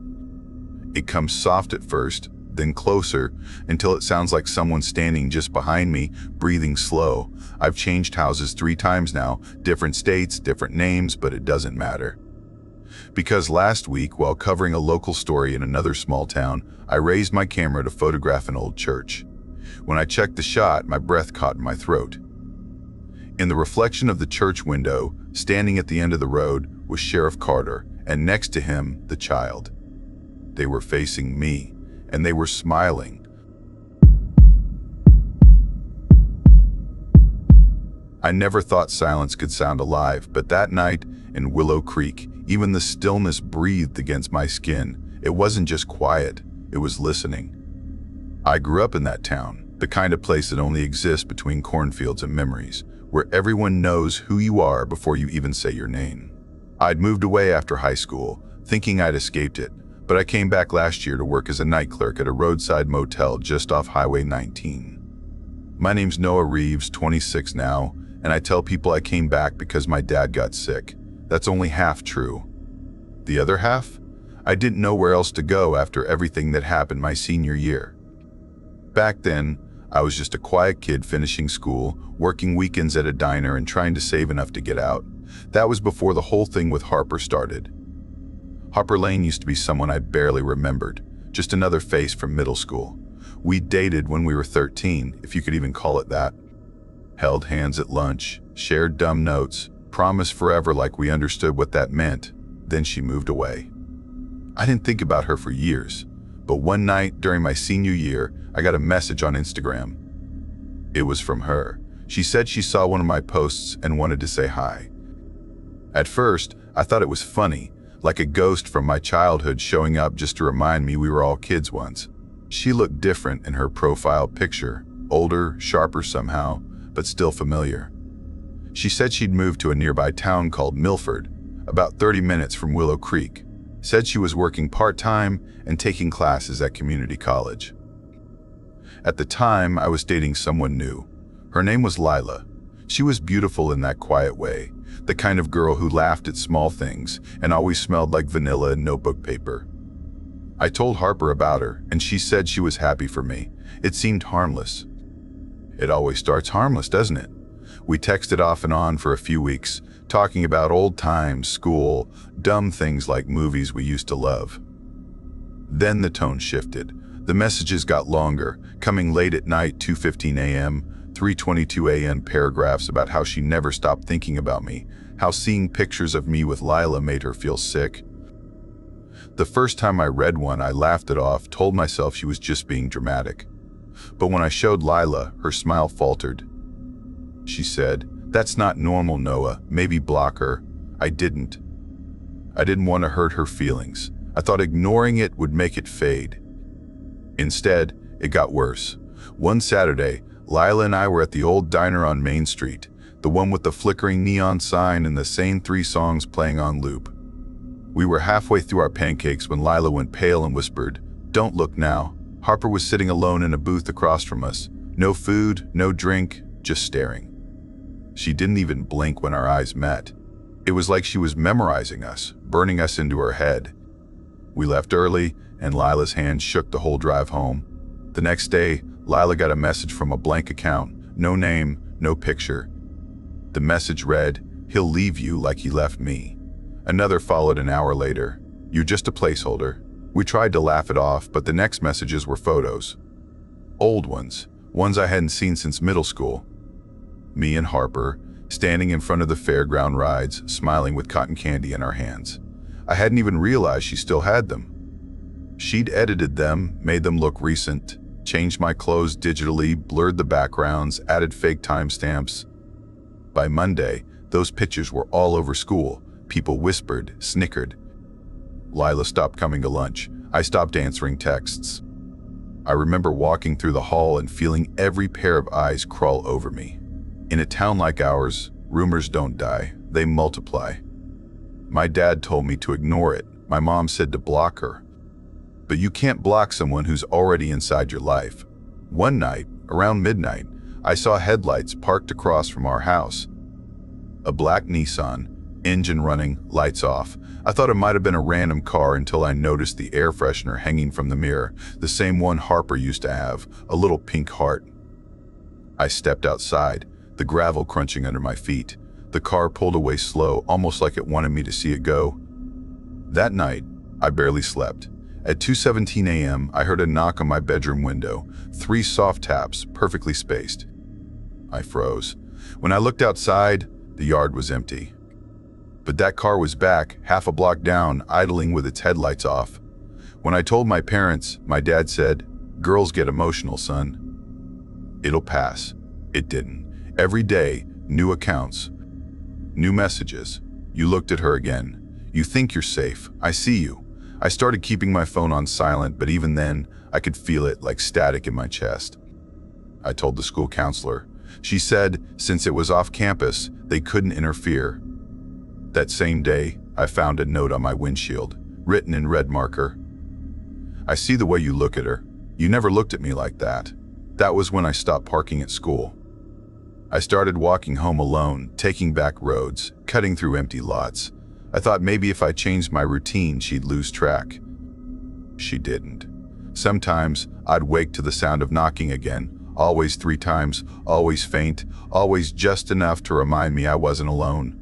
It comes soft at first, then closer, until it sounds like someone standing just behind me, breathing slow. I've changed houses 3 times now, different states, different names, but it doesn't matter. Because last week, while covering a local story in another small town, I raised my camera to photograph an old church. When I checked the shot, my breath caught in my throat. In the reflection of the church window, standing at the end of the road, was Sheriff Carter, and next to him, the child. They were facing me, and they were smiling. I never thought silence could sound alive, but that night in Willow Creek, even the stillness breathed against my skin. It wasn't just quiet, it was listening. I grew up in that town, the kind of place that only exists between cornfields and memories, where everyone knows who you are before you even say your name. I'd moved away after high school, thinking I'd escaped it, but I came back last year to work as a night clerk at a roadside motel just off Highway 19. My name's Noah Reeves, 26 now, and I tell people I came back because my dad got sick. That's only half true. The other half? I didn't know where else to go after everything that happened my senior year. Back then, I was just a quiet kid finishing school, working weekends at a diner and trying to save enough to get out. That was before the whole thing with Harper started. Harper Lane used to be someone I barely remembered, just another face from middle school. We dated when we were 13, if you could even call it that. Held hands at lunch, shared dumb notes, promised forever like we understood what that meant. Then she moved away. I didn't think about her for years, but one night during my senior year, I got a message on Instagram. It was from her. She said she saw one of my posts and wanted to say hi. At first, I thought it was funny, like a ghost from my childhood showing up just to remind me we were all kids once. She looked different in her profile picture, older, sharper somehow, but still familiar. She said she'd moved to a nearby town called Milford, about 30 minutes from Willow Creek. Said she was working part-time and taking classes at community college. At the time, I was dating someone new. Her name was Lila. She was beautiful in that quiet way, the kind of girl who laughed at small things and always smelled like vanilla and notebook paper. I told Harper about her, and she said she was happy for me. It seemed harmless. It always starts harmless, doesn't it? We texted off and on for a few weeks, talking about old times, school, dumb things like movies we used to love. Then the tone shifted. The messages got longer, coming late at night, 2:15 a.m., 3:22 a.m. paragraphs about how she never stopped thinking about me, how seeing pictures of me with Lila made her feel sick. The first time I read one, I laughed it off, told myself she was just being dramatic. But when I showed Lila, her smile faltered. She said, "That's not normal, Noah. Maybe block her." I didn't. I didn't want to hurt her feelings. I thought ignoring it would make it fade. Instead, it got worse. One Saturday, Lila and I were at the old diner on Main Street, the one with the flickering neon sign and the same 3 songs playing on loop. We were halfway through our pancakes when Lila went pale and whispered, "Don't look now." Harper was sitting alone in a booth across from us. No food, no drink, just staring. She didn't even blink when our eyes met. It was like she was memorizing us, burning us into her head. We left early, and Lila's hand shook the whole drive home. The next day, Lila got a message from a blank account, no name, no picture. The message read, "He'll leave you like he left me." Another followed an hour later. "You're just a placeholder." We tried to laugh it off, but the next messages were photos. Old ones I hadn't seen since middle school. Me and Harper, standing in front of the fairground rides, smiling with cotton candy in our hands. I hadn't even realized she still had them. She'd edited them, made them look recent, changed my clothes digitally, blurred the backgrounds, added fake timestamps. By Monday, those pictures were all over school. People whispered, snickered. Lila stopped coming to lunch. I stopped answering texts. I remember walking through the hall and feeling every pair of eyes crawl over me. In a town like ours, rumors don't die, they multiply. My dad told me to ignore it. My mom said to block her. but you can't block someone who's already inside your life. One night, around midnight, I saw headlights parked across from our house. A black Nissan, engine running, lights off. I thought it might have been a random car until I noticed the air freshener hanging from the mirror, the same one Harper used to have, a little pink heart. I stepped outside, the gravel crunching under my feet. The car pulled away slow, almost like it wanted me to see it go. That night, I barely slept. At 2:17 a.m., I heard a knock on my bedroom window, 3 soft taps, perfectly spaced. I froze. When I looked outside, the yard was empty. But that car was back, half a block down, idling with its headlights off. When I told my parents, my dad said, "Girls get emotional, son. It'll pass." It didn't. Every day, new accounts, new messages. "You looked at her again. You think you're safe. I see you." I started keeping my phone on silent, but even then, I could feel it like static in my chest. I told the school counselor. She said, since it was off campus, they couldn't interfere. That same day, I found a note on my windshield, written in red marker. "I see the way you look at her. You never looked at me like that." That was when I stopped parking at school. I started walking home alone, taking back roads, cutting through empty lots. I thought maybe if I changed my routine, she'd lose track. She didn't. Sometimes I'd wake to the sound of knocking again, always 3 times, always faint, always just enough to remind me I wasn't alone.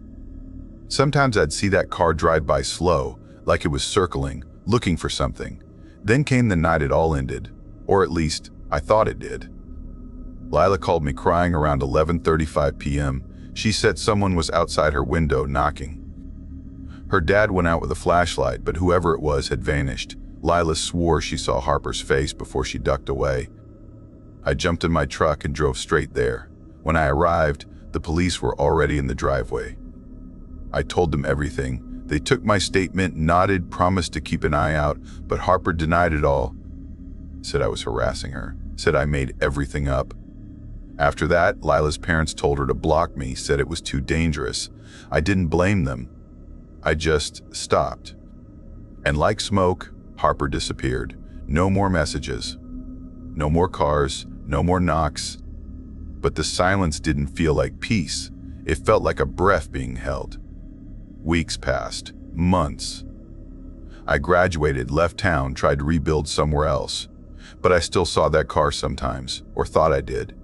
Sometimes I'd see that car drive by slow, like it was circling, looking for something. Then came the night it all ended, or at least I thought it did. Lila called me crying around 11:35 p.m. She said someone was outside her window knocking. Her dad went out with a flashlight, but whoever it was had vanished. Lila swore she saw Harper's face before she ducked away. I jumped in my truck and drove straight there. When I arrived, the police were already in the driveway. I told them everything. They took my statement, nodded, promised to keep an eye out, but Harper denied it all. Said I was harassing her, said I made everything up. After that, Lila's parents told her to block me, said it was too dangerous. I didn't blame them. I just stopped. And like smoke, Harper disappeared. No more messages. No more cars, no more knocks. But the silence didn't feel like peace. It felt like a breath being held. Weeks passed, months. I graduated, left town, tried to rebuild somewhere else. But I still saw that car sometimes, or thought I did.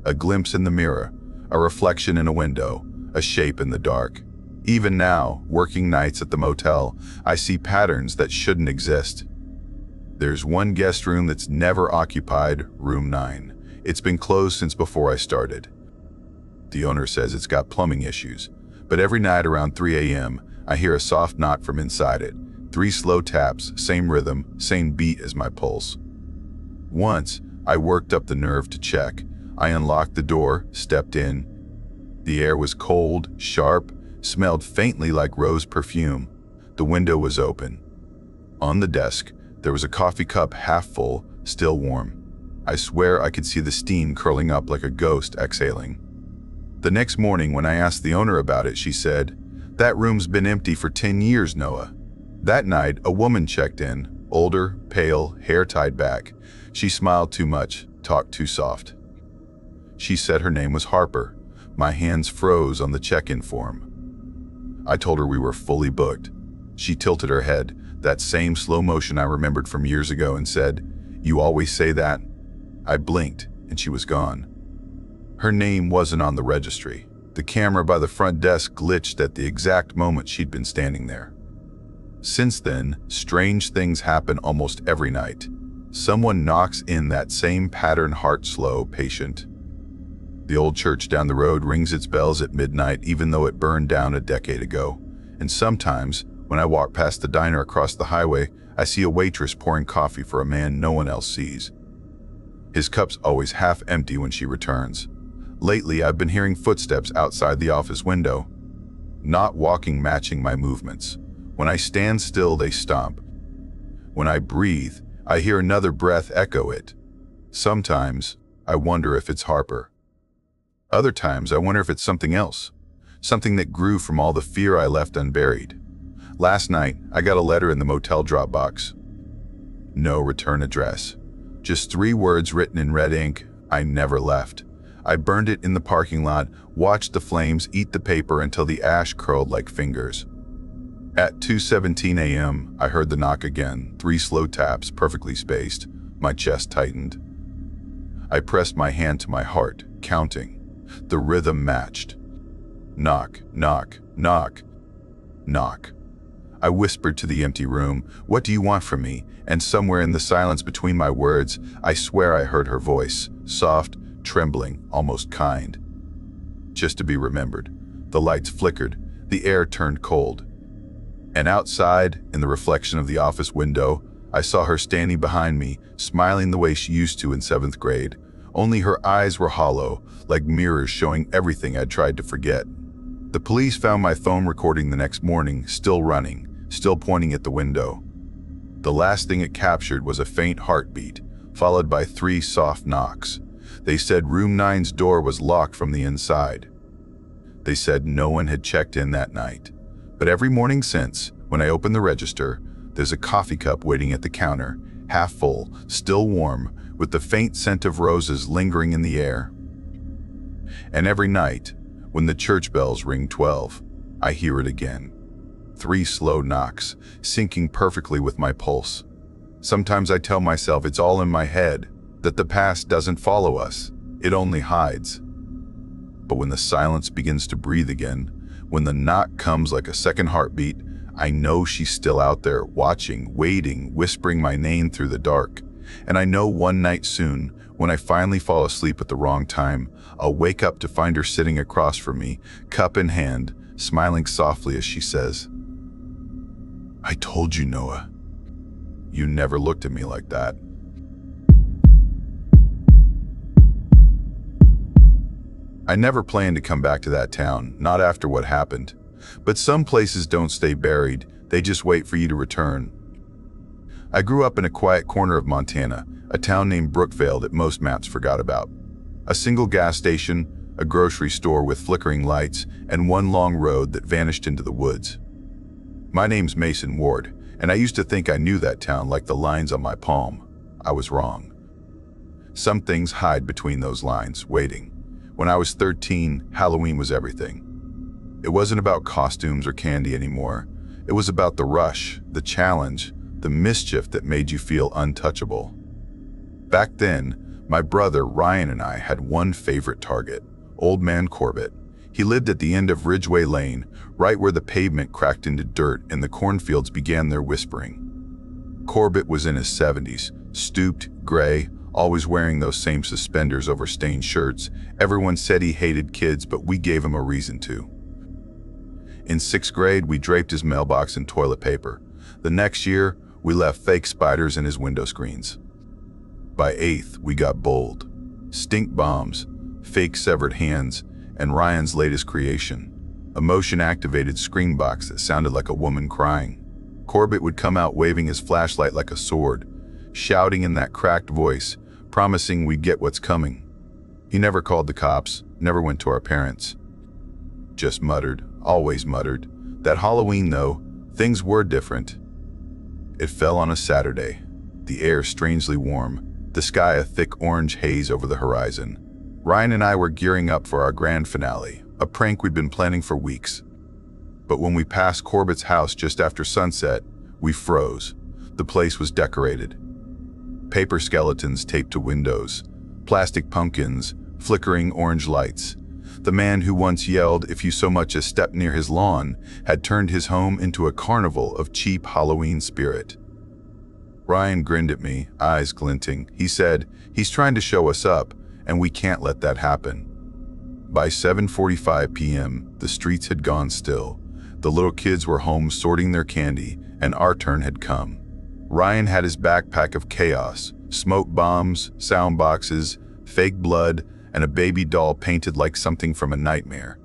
A glimpse in the mirror, a reflection in a window, a shape in the dark. Even now, working nights at the motel, I see patterns that shouldn't exist. There's one guest room that's never occupied, room 9. It's been closed since before I started. The owner says it's got plumbing issues, but every night around 3 a.m., I hear a soft knock from inside it. 3 slow taps, same rhythm, same beat as my pulse. Once, I worked up the nerve to check. I unlocked the door, stepped in. The air was cold, sharp, smelled faintly like rose perfume. The window was open. On the desk, there was a coffee cup half full, still warm. I swear I could see the steam curling up like a ghost exhaling. The next morning, when I asked the owner about it, she said, "That room's been empty for 10 years, Noah." That night, a woman checked in, older, pale, hair tied back. She smiled too much, talked too soft. She said her name was Harper. My hands froze on the check-in form. I told her we were fully booked. She tilted her head, that same slow motion I remembered from years ago, and said, "You always say that." I blinked, and she was gone. Her name wasn't on the registry. The camera by the front desk glitched at the exact moment she'd been standing there. Since then, strange things happen almost every night. Someone knocks in that same pattern, heart slow, patient. The old church down the road rings its bells at midnight, even though it burned down a decade ago. And sometimes, when I walk past the diner across the highway, I see a waitress pouring coffee for a man no one else sees. His cup's always half empty when she returns. Lately, I've been hearing footsteps outside the office window, not walking matching my movements. When I stand still, they stomp. When I breathe, I hear another breath echo it. Sometimes, I wonder if it's Harper. Other times, I wonder if it's something else, something that grew from all the fear I left unburied. Last night, I got a letter in the motel drop box. No return address. Just 3 words written in red ink: I never left. I burned it in the parking lot, watched the flames eat the paper until the ash curled like fingers. At 2:17 a.m., I heard the knock again, 3 slow taps, perfectly spaced. My chest tightened. I pressed my hand to my heart, counting. The rhythm matched. Knock, knock, knock, knock. I whispered to the empty room, "What do you want from me?" And somewhere in the silence between my words, I swear I heard her voice, soft, trembling, almost kind. Just to be remembered. The lights flickered, the air turned cold. And outside, in the reflection of the office window, I saw her standing behind me, smiling the way she used to in 7th grade. Only her eyes were hollow, like mirrors showing everything I'd tried to forget. The police found my phone recording the next morning, still running, still pointing at the window. The last thing it captured was a faint heartbeat, followed by 3 soft knocks. They said room 9's door was locked from the inside. They said no one had checked in that night. But every morning since, when I open the register, there's a coffee cup waiting at the counter, half full, still warm, with the faint scent of roses lingering in the air. And every night, when the church bells ring 12, I hear it again. 3 slow knocks, syncing perfectly with my pulse. Sometimes I tell myself it's all in my head, that the past doesn't follow us, it only hides. But when the silence begins to breathe again, when the knock comes like a second heartbeat, I know she's still out there, watching, waiting, whispering my name through the dark. And I know one night soon, when I finally fall asleep at the wrong time, I'll wake up to find her sitting across from me, cup in hand, smiling softly as she says, "I told you, Noah. You never looked at me like that." I never planned to come back to that town, not after what happened. But some places don't stay buried, they just wait for you to return. I grew up in a quiet corner of Montana, a town named Brookvale that most maps forgot about. A single gas station, a grocery store with flickering lights, and one long road that vanished into the woods. My name's Mason Ward, and I used to think I knew that town like the lines on my palm. I was wrong. Some things hide between those lines, waiting. When I was 13, Halloween was everything. It wasn't about costumes or candy anymore. It was about the rush, the challenge, the mischief that made you feel untouchable. Back then, my brother Ryan and I had one favorite target, Old Man Corbett. He lived at the end of Ridgeway Lane, right where the pavement cracked into dirt and the cornfields began their whispering. Corbett was in his 70s, stooped, gray, always wearing those same suspenders over stained shirts. Everyone said he hated kids, but we gave him a reason to. In 6th grade, we draped his mailbox in toilet paper. The next year, we left fake spiders in his window screens. By 8th, we got bold. Stink bombs, fake severed hands, and Ryan's latest creation, a motion-activated screen box that sounded like a woman crying. Corbett would come out waving his flashlight like a sword, shouting in that cracked voice, promising we'd get what's coming. He never called the cops, never went to our parents. Just muttered, always muttered. That Halloween, though, things were different. It fell on a Saturday, the air strangely warm, the sky a thick orange haze over the horizon. Ryan and I were gearing up for our grand finale, a prank we'd been planning for weeks. But when we passed Corbett's house just after sunset, we froze. The place was decorated. Paper skeletons taped to windows, plastic pumpkins, flickering orange lights. The man who once yelled if you so much as stepped near his lawn had turned his home into a carnival of cheap Halloween spirit. Ryan grinned at me, eyes glinting. He said, "He's trying to show us up, and we can't let that happen." By 7:45 p.m., the streets had gone still. The little kids were home sorting their candy, and our turn had come. Ryan had his backpack of chaos, smoke bombs, sound boxes, fake blood, and a baby doll painted like something from a nightmare.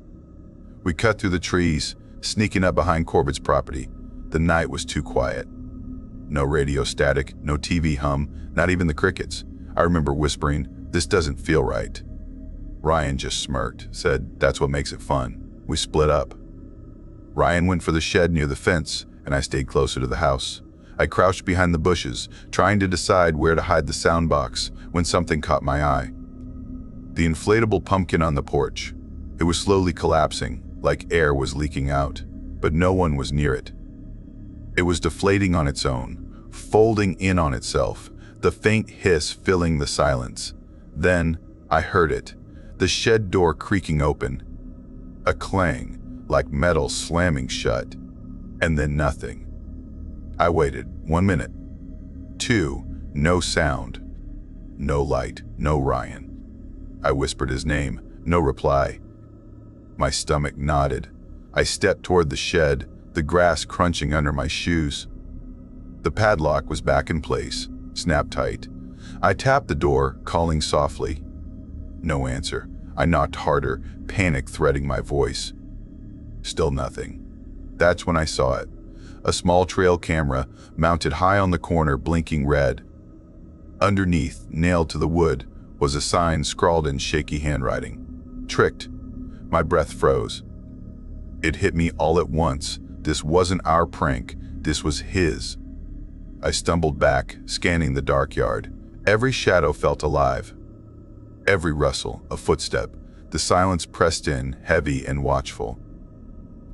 We cut through the trees, sneaking up behind Corbett's property. The night was too quiet. No radio static, no TV hum, not even the crickets. I remember whispering, "This doesn't feel right." Ryan just smirked, said, "That's what makes it fun." We split up. Ryan went for the shed near the fence, and I stayed closer to the house. I crouched behind the bushes, trying to decide where to hide the sound box, when something caught my eye. The inflatable pumpkin on the porch. It was slowly collapsing, like air was leaking out, but no one was near it. It was deflating on its own, folding in on itself, the faint hiss filling the silence. Then I heard it, the shed door creaking open. A clang, like metal slamming shut, and then nothing. I waited 1 minute. 2, no sound. No light, no Ryan. I whispered his name, no reply. My stomach knotted. I stepped toward the shed, the grass crunching under my shoes. The padlock was back in place, snapped tight. I tapped the door, calling softly. No answer. I knocked harder, panic threading my voice. Still nothing. That's when I saw it. A small trail camera, mounted high on the corner, blinking red. Underneath, nailed to the wood, was a sign scrawled in shaky handwriting. Tricked. My breath froze. It hit me all at once. This wasn't our prank. This was his. I stumbled back, scanning the dark yard. Every shadow felt alive. Every rustle, a footstep. The silence pressed in, heavy and watchful.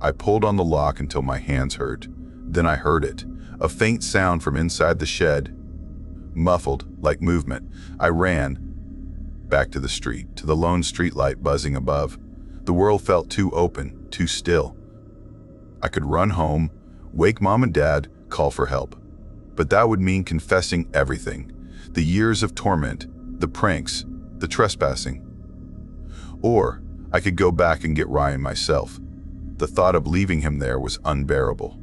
I pulled on the lock until my hands hurt. Then I heard it, a faint sound from inside the shed. Muffled, like movement, I ran. Back to the street, to the lone streetlight buzzing above. The world felt too open, too still. I could run home, wake Mom and Dad, call for help. But that would mean confessing everything. The years of torment, the pranks, the trespassing. Or I could go back and get Ryan myself. The thought of leaving him there was unbearable.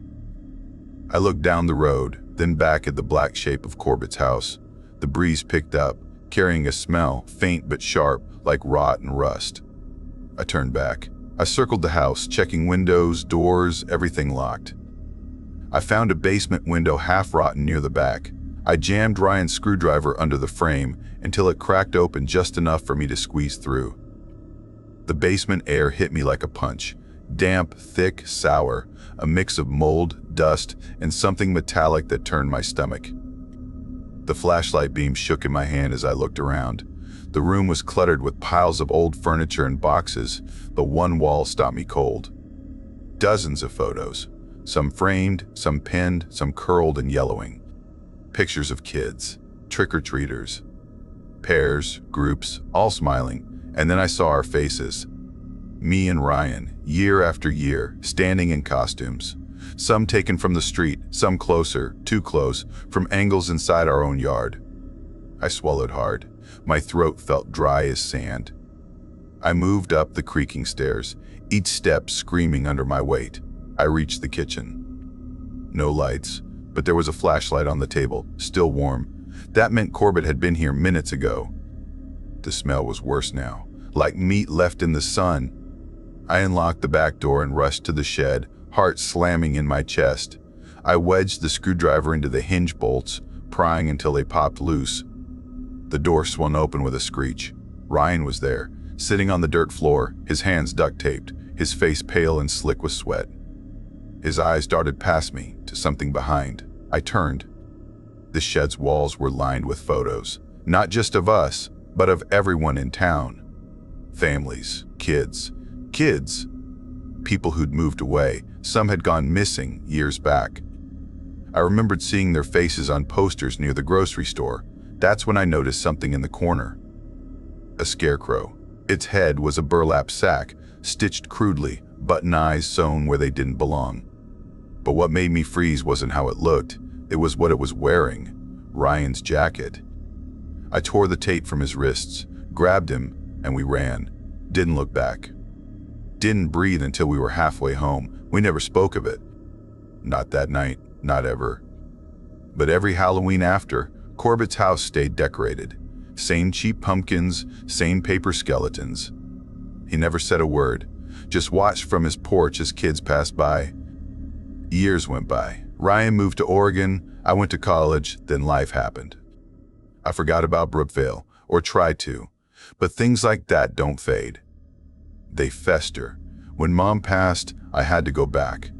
I looked down the road, then back at the black shape of Corbett's house. The breeze picked up, carrying a smell, faint but sharp, like rot and rust. I turned back. I circled the house, checking windows, doors, everything locked. I found a basement window half rotten near the back. I jammed Ryan's screwdriver under the frame until it cracked open just enough for me to squeeze through. The basement air hit me like a punch. Damp, thick, sour, a mix of mold, dust, and something metallic that turned my stomach. The flashlight beam shook in my hand as I looked around. The room was cluttered with piles of old furniture and boxes, but one wall stopped me cold. Dozens of photos, some framed, some pinned, some curled and yellowing. Pictures of kids, trick-or-treaters, pairs, groups, all smiling, and then I saw our faces. Me and Ryan, year after year, standing in costumes. Some taken from the street, some closer, too close, from angles inside our own yard. I swallowed hard. My throat felt dry as sand. I moved up the creaking stairs, each step screaming under my weight. I reached the kitchen. No lights, but there was a flashlight on the table, still warm. That meant Corbett had been here minutes ago. The smell was worse now, like meat left in the sun. I unlocked the back door and rushed to the shed, heart slamming in my chest. I wedged the screwdriver into the hinge bolts, prying until they popped loose. The door swung open with a screech. Ryan was there, sitting on the dirt floor, his hands duct-taped, his face pale and slick with sweat. His eyes darted past me to something behind. I turned. The shed's walls were lined with photos, not just of us, but of everyone in town. Families, kids, people who'd moved away. Some had gone missing years back. I remembered seeing their faces on posters near the grocery store. That's when I noticed something in the corner. A scarecrow. Its head was a burlap sack, stitched crudely, button eyes sewn where they didn't belong. But what made me freeze wasn't how it looked, it was what it was wearing. Ryan's jacket. I tore the tape from his wrists, grabbed him, and we ran. Didn't look back. Didn't breathe until we were halfway home. We never spoke of it. Not that night, not ever. But every Halloween after, Corbett's house stayed decorated. Same cheap pumpkins, same paper skeletons. He never said a word, just watched from his porch as kids passed by. Years went by. Ryan moved to Oregon, I went to college, then life happened. I forgot about Brookvale, or tried to, but things like that don't fade. They fester. When Mom passed, I had to go back.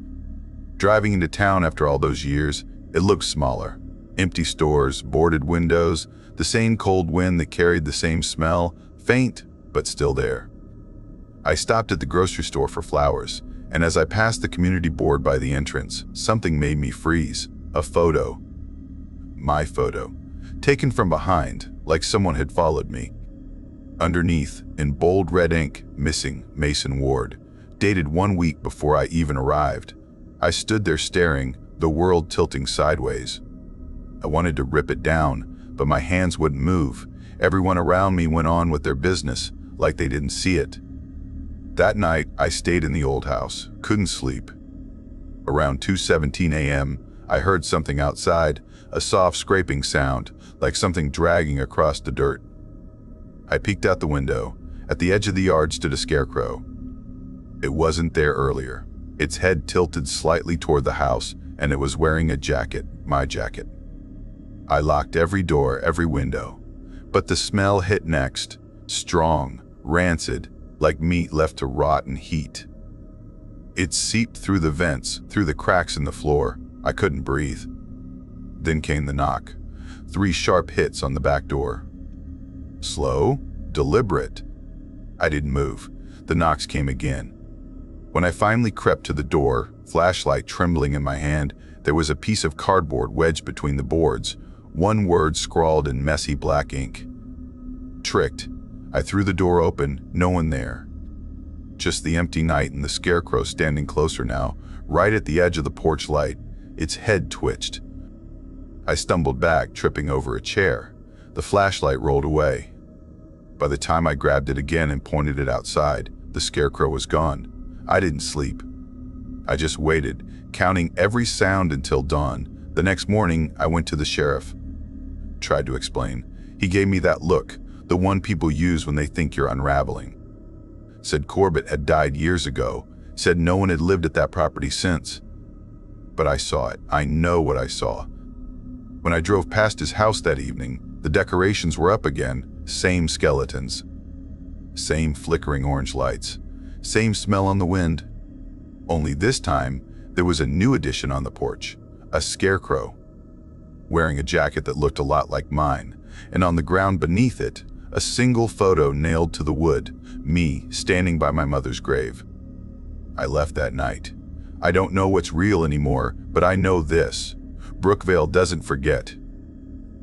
Driving into town after all those years, It looked smaller. Empty stores, boarded windows, the same cold wind that carried the same smell, faint, but still there. I stopped at the grocery store for flowers, and as I passed the community board by the entrance, something made me freeze. A photo. My photo. Taken from behind, like someone had followed me. Underneath, in bold red ink, missing Mason Ward, dated 1 week before I even arrived. I stood there staring, the world tilting sideways. I wanted to rip it down, but my hands wouldn't move. Everyone around me went on with their business, like they didn't see it. That night, I stayed in the old house, couldn't sleep. Around 2:17 a.m., I heard something outside, a soft scraping sound, like something dragging across the dirt. I peeked out the window. At the edge of the yard stood a scarecrow. It wasn't there earlier. Its head tilted slightly toward the house, and it was wearing a jacket, my jacket. I locked every door, every window. But the smell hit next, strong, rancid, like meat left to rot in heat. It seeped through the vents, through the cracks in the floor. I couldn't breathe. Then came the knock. 3 sharp hits on the back door. Slow, deliberate. I didn't move. The knocks came again. When I finally crept to the door, flashlight trembling in my hand, there was a piece of cardboard wedged between the boards, one word scrawled in messy black ink. Tricked. I threw the door open, no one there. Just the empty night and the scarecrow standing closer now, right at the edge of the porch light. Its head twitched. I stumbled back, tripping over a chair. The flashlight rolled away. By the time I grabbed it again and pointed it outside, the scarecrow was gone. I didn't sleep. I just waited, counting every sound until dawn. The next morning, I went to the sheriff. Tried to explain. He gave me that look, the one people use when they think you're unraveling. Said Corbett had died years ago, said no one had lived at that property since. But I saw it. I know what I saw. When I drove past his house that evening, the decorations were up again, same skeletons. Same flickering orange lights. Same smell on the wind. Only this time, there was a new addition on the porch, a scarecrow, wearing a jacket that looked a lot like mine, and on the ground beneath it, a single photo nailed to the wood, me standing by my mother's grave. I left that night. I don't know what's real anymore, but I know this. Brookvale doesn't forget.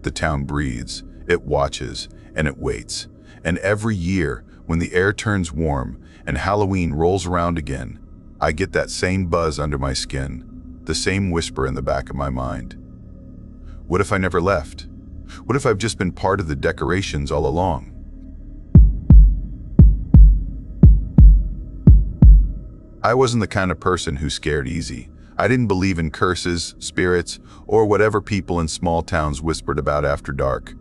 The town breathes, it watches, and it waits. And every year, when the air turns warm and Halloween rolls around again, I get that same buzz under my skin, the same whisper in the back of my mind. What if I never left? What if I've just been part of the decorations all along? I wasn't the kind of person who scared easy. I didn't believe in curses, spirits, or whatever people in small towns whispered about after dark.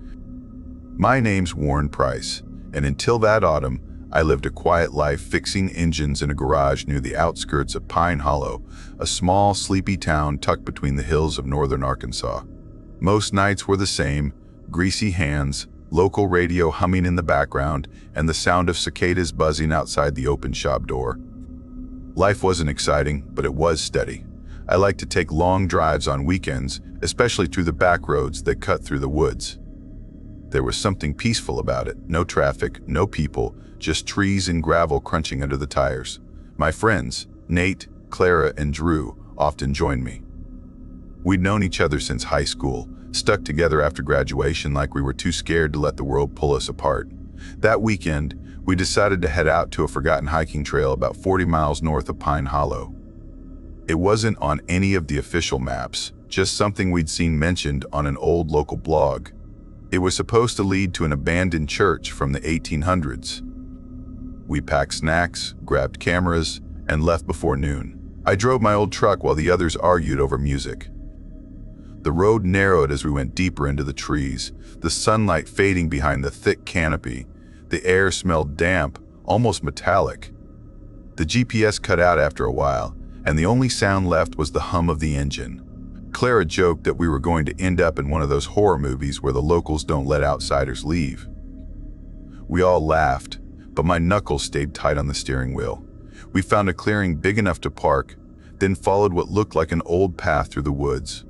My name's Warren Price, and until that autumn, I lived a quiet life fixing engines in a garage near the outskirts of Pine Hollow, a small, sleepy town tucked between the hills of northern Arkansas. Most nights were the same, greasy hands, local radio humming in the background, and the sound of cicadas buzzing outside the open shop door. Life wasn't exciting, but it was steady. I liked to take long drives on weekends, especially through the back roads that cut through the woods. There was something peaceful about it. No traffic, no people, just trees and gravel crunching under the tires. My friends, Nate, Clara, and Drew, often joined me. We'd known each other since high school, stuck together after graduation like we were too scared to let the world pull us apart. That weekend, we decided to head out to a forgotten hiking trail about 40 miles north of Pine Hollow. It wasn't on any of the official maps, just something we'd seen mentioned on an old local blog. It was supposed to lead to an abandoned church from the 1800s. We packed snacks, grabbed cameras, and left before noon. I drove my old truck while the others argued over music. The road narrowed as we went deeper into the trees, the sunlight fading behind the thick canopy. The air smelled damp, almost metallic. The GPS cut out after a while, and the only sound left was the hum of the engine. Clara joked that we were going to end up in one of those horror movies where the locals don't let outsiders leave. We all laughed, but my knuckles stayed tight on the steering wheel. We found a clearing big enough to park, then followed what looked like an old path through the woods.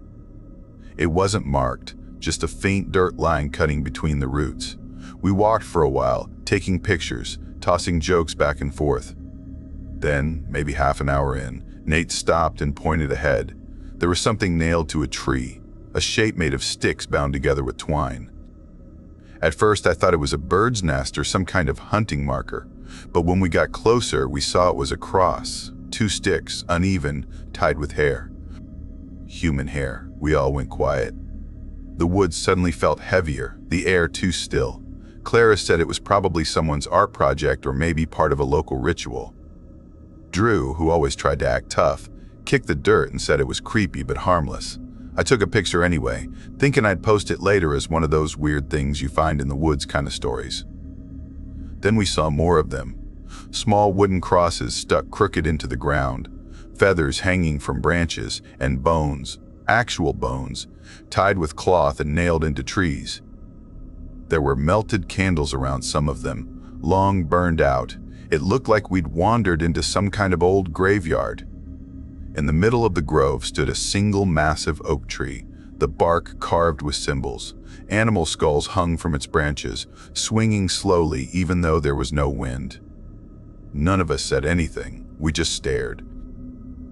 It wasn't marked, just a faint dirt line cutting between the roots. We walked for a while, taking pictures, tossing jokes back and forth. Then, maybe half an hour in, Nate stopped and pointed ahead. There was something nailed to a tree, a shape made of sticks bound together with twine. At first, I thought it was a bird's nest or some kind of hunting marker, but when we got closer, we saw it was a cross, 2 sticks, uneven, tied with hair. Human hair. We all went quiet. The woods suddenly felt heavier, the air too still. Clara said it was probably someone's art project or maybe part of a local ritual. Drew, who always tried to act tough, kicked the dirt and said it was creepy but harmless. I took a picture anyway, thinking I'd post it later as one of those weird things you find in the woods kind of stories. Then we saw more of them. Small wooden crosses stuck crooked into the ground, feathers hanging from branches, and bones, actual bones, tied with cloth and nailed into trees. There were melted candles around some of them, long burned out. It looked like we'd wandered into some kind of old graveyard. In the middle of the grove stood a single massive oak tree, the bark carved with symbols. Animal skulls hung from its branches, swinging slowly even though there was no wind. None of us said anything, we just stared.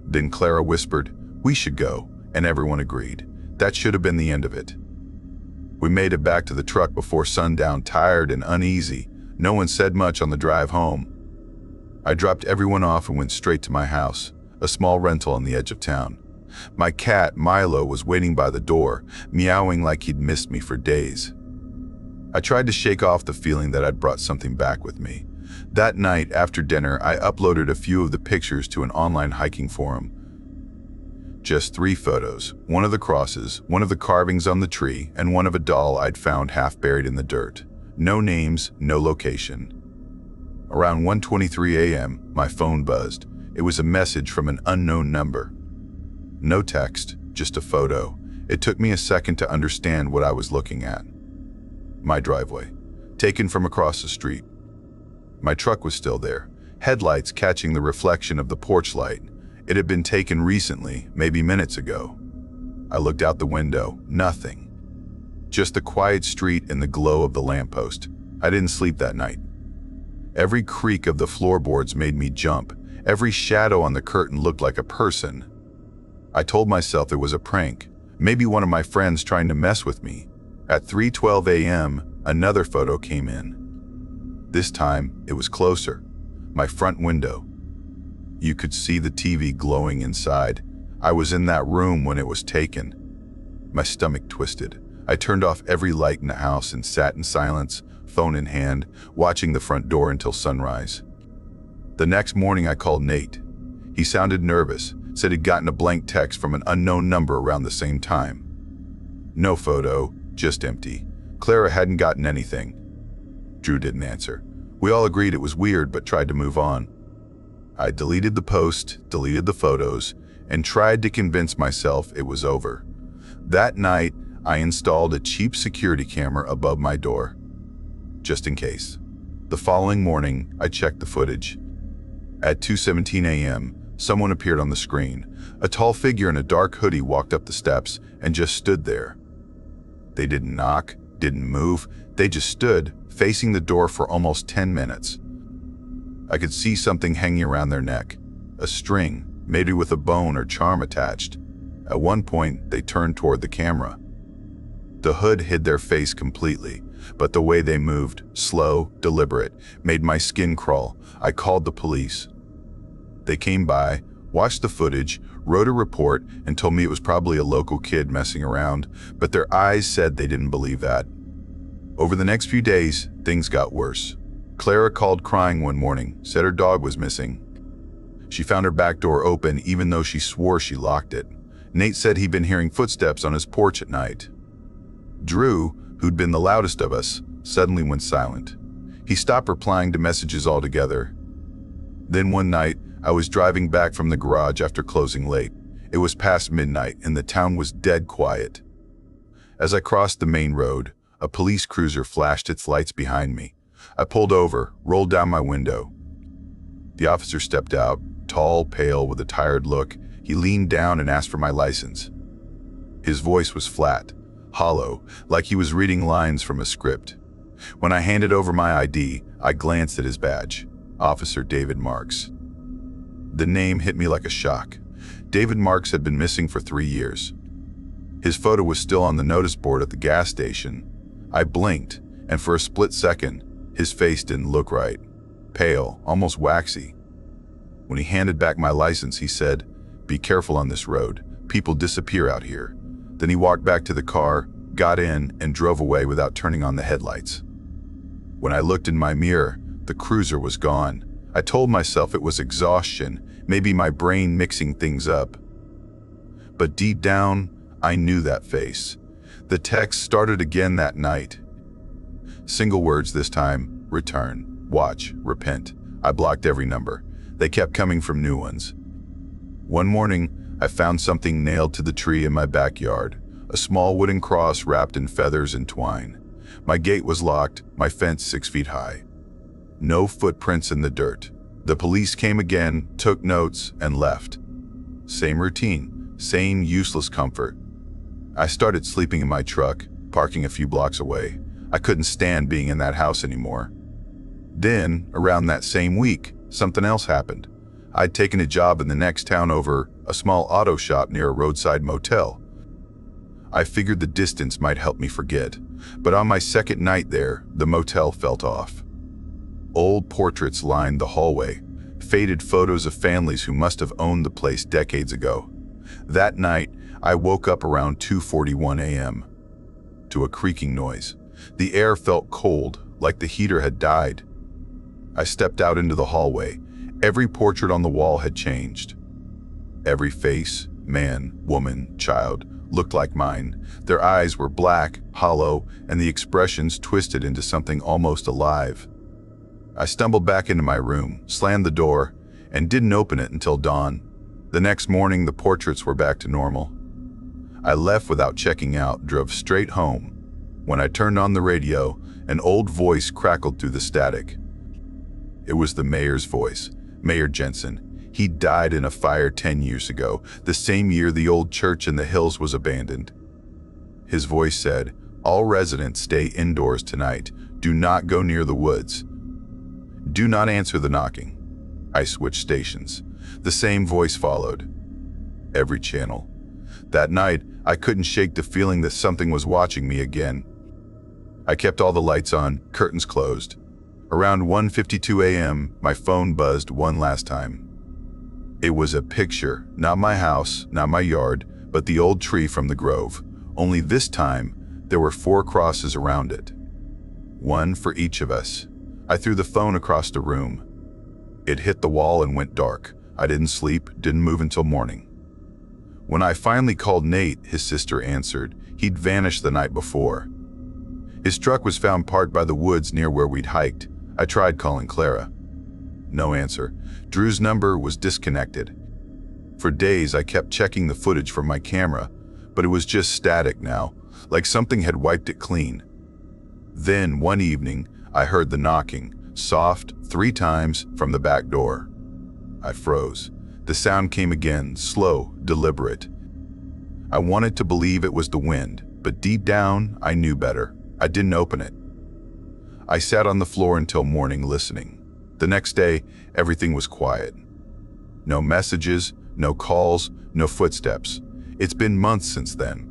Then Clara whispered, "We should go," and everyone agreed. That should have been the end of it. We made it back to the truck before sundown, tired and uneasy. No one said much on the drive home. I dropped everyone off and went straight to my house, a small rental on the edge of town. My cat, Milo, was waiting by the door, meowing like he'd missed me for days. I tried to shake off the feeling that I'd brought something back with me. That night, after dinner, I uploaded a few of the pictures to an online hiking forum. Just 3 photos, one of the crosses, one of the carvings on the tree, and one of a doll I'd found half buried in the dirt. No names, no location. Around 1:23 a.m., my phone buzzed. It was a message from an unknown number. No text, just a photo. It took me a second to understand what I was looking at. My driveway, taken from across the street. My truck was still there, headlights catching the reflection of the porch light. It had been taken recently, maybe minutes ago. I looked out the window, nothing. Just the quiet street and the glow of the lamppost. I didn't sleep that night. Every creak of the floorboards made me jump. Every shadow on the curtain looked like a person. I told myself it was a prank, maybe one of my friends trying to mess with me. At 3:12 a.m., another photo came in. This time, it was closer. My front window. You could see the TV glowing inside. I was in that room when it was taken. My stomach twisted. I turned off every light in the house and sat in silence, phone in hand, watching the front door until sunrise. The next morning I called Nate. He sounded nervous, said he'd gotten a blank text from an unknown number around the same time. No photo, just empty. Clara hadn't gotten anything. Drew didn't answer. We all agreed it was weird but tried to move on. I deleted the post, deleted the photos, and tried to convince myself it was over. That night, I installed a cheap security camera above my door, just in case. The following morning, I checked the footage. At 2:17 a.m., someone appeared on the screen. A tall figure in a dark hoodie walked up the steps and just stood there. They didn't knock, didn't move, they just stood, facing the door for almost 10 minutes. I could see something hanging around their neck, a string, maybe with a bone or charm attached. At one point, they turned toward the camera. The hood hid their face completely, but the way they moved, slow, deliberate, made my skin crawl. I called the police. They came by, watched the footage, wrote a report, and told me it was probably a local kid messing around, but their eyes said they didn't believe that. Over the next few days, things got worse. Clara called crying one morning, said her dog was missing. She found her back door open even though she swore she locked it. Nate said he'd been hearing footsteps on his porch at night. Drew, who'd been the loudest of us, suddenly went silent. He stopped replying to messages altogether. Then one night, I was driving back from the garage after closing late. It was past midnight and the town was dead quiet. As I crossed the main road, a police cruiser flashed its lights behind me. I pulled over, rolled down my window. The officer stepped out, tall, pale, with a tired look. He leaned down and asked for my license. His voice was flat, hollow, like he was reading lines from a script. When I handed over my ID, I glanced at his badge. Officer David Marks. The name hit me like a shock. David Marks had been missing for 3 years. His photo was still on the notice board at the gas station. I blinked, and for a split second, his face didn't look right. Pale, almost waxy. When he handed back my license, he said, "Be careful on this road. People disappear out here." Then he walked back to the car, got in, and drove away without turning on the headlights. When I looked in my mirror, the cruiser was gone. I told myself it was exhaustion, maybe my brain mixing things up. But deep down, I knew that face. The text started again that night. Single words this time: return, watch, repent. I blocked every number. They kept coming from new ones. One morning, I found something nailed to the tree in my backyard, a small wooden cross wrapped in feathers and twine. My gate was locked, my fence 6 feet high. No footprints in the dirt. The police came again, took notes, and left. Same routine, same useless comfort. I started sleeping in my truck, parking a few blocks away. I couldn't stand being in that house anymore. Then, around that same week, something else happened. I'd taken a job in the next town over, a small auto shop near a roadside motel. I figured the distance might help me forget, but on my second night there, the motel felt off. Old portraits lined the hallway, faded photos of families who must have owned the place decades ago. That night, I woke up around 2:41 a.m. to a creaking noise. The air felt cold, like the heater had died. I stepped out into the hallway. Every portrait on the wall had changed. Every face, man, woman, child, looked like mine. Their eyes were black, hollow, and the expressions twisted into something almost alive. I stumbled back into my room, slammed the door, and didn't open it until dawn. The next morning, the portraits were back to normal. I left without checking out, drove straight home. When I turned on the radio, an old voice crackled through the static. It was the mayor's voice, Mayor Jensen. He died in a fire 10 years ago, the same year the old church in the hills was abandoned. His voice said, "All residents stay indoors tonight. Do not go near the woods. Do not answer the knocking." I switched stations. The same voice followed. Every channel. That night, I couldn't shake the feeling that something was watching me again. I kept all the lights on, curtains closed. Around 1:52 a.m., my phone buzzed one last time. It was a picture, not my house, not my yard, but the old tree from the grove. Only this time, there were 4 crosses around it. One for each of us. I threw the phone across the room. It hit the wall and went dark. I didn't sleep, didn't move until morning. When I finally called Nate, his sister answered. He'd vanished the night before. His truck was found parked by the woods near where we'd hiked. I tried calling Clara. No answer. Drew's number was disconnected. For days, I kept checking the footage from my camera, but it was just static now, like something had wiped it clean. Then, one evening, I heard the knocking, soft, 3 times, from the back door. I froze. The sound came again, slow, deliberate. I wanted to believe it was the wind, but deep down, I knew better. I didn't open it. I sat on the floor until morning listening. The next day, everything was quiet. No messages, no calls, no footsteps. It's been months since then.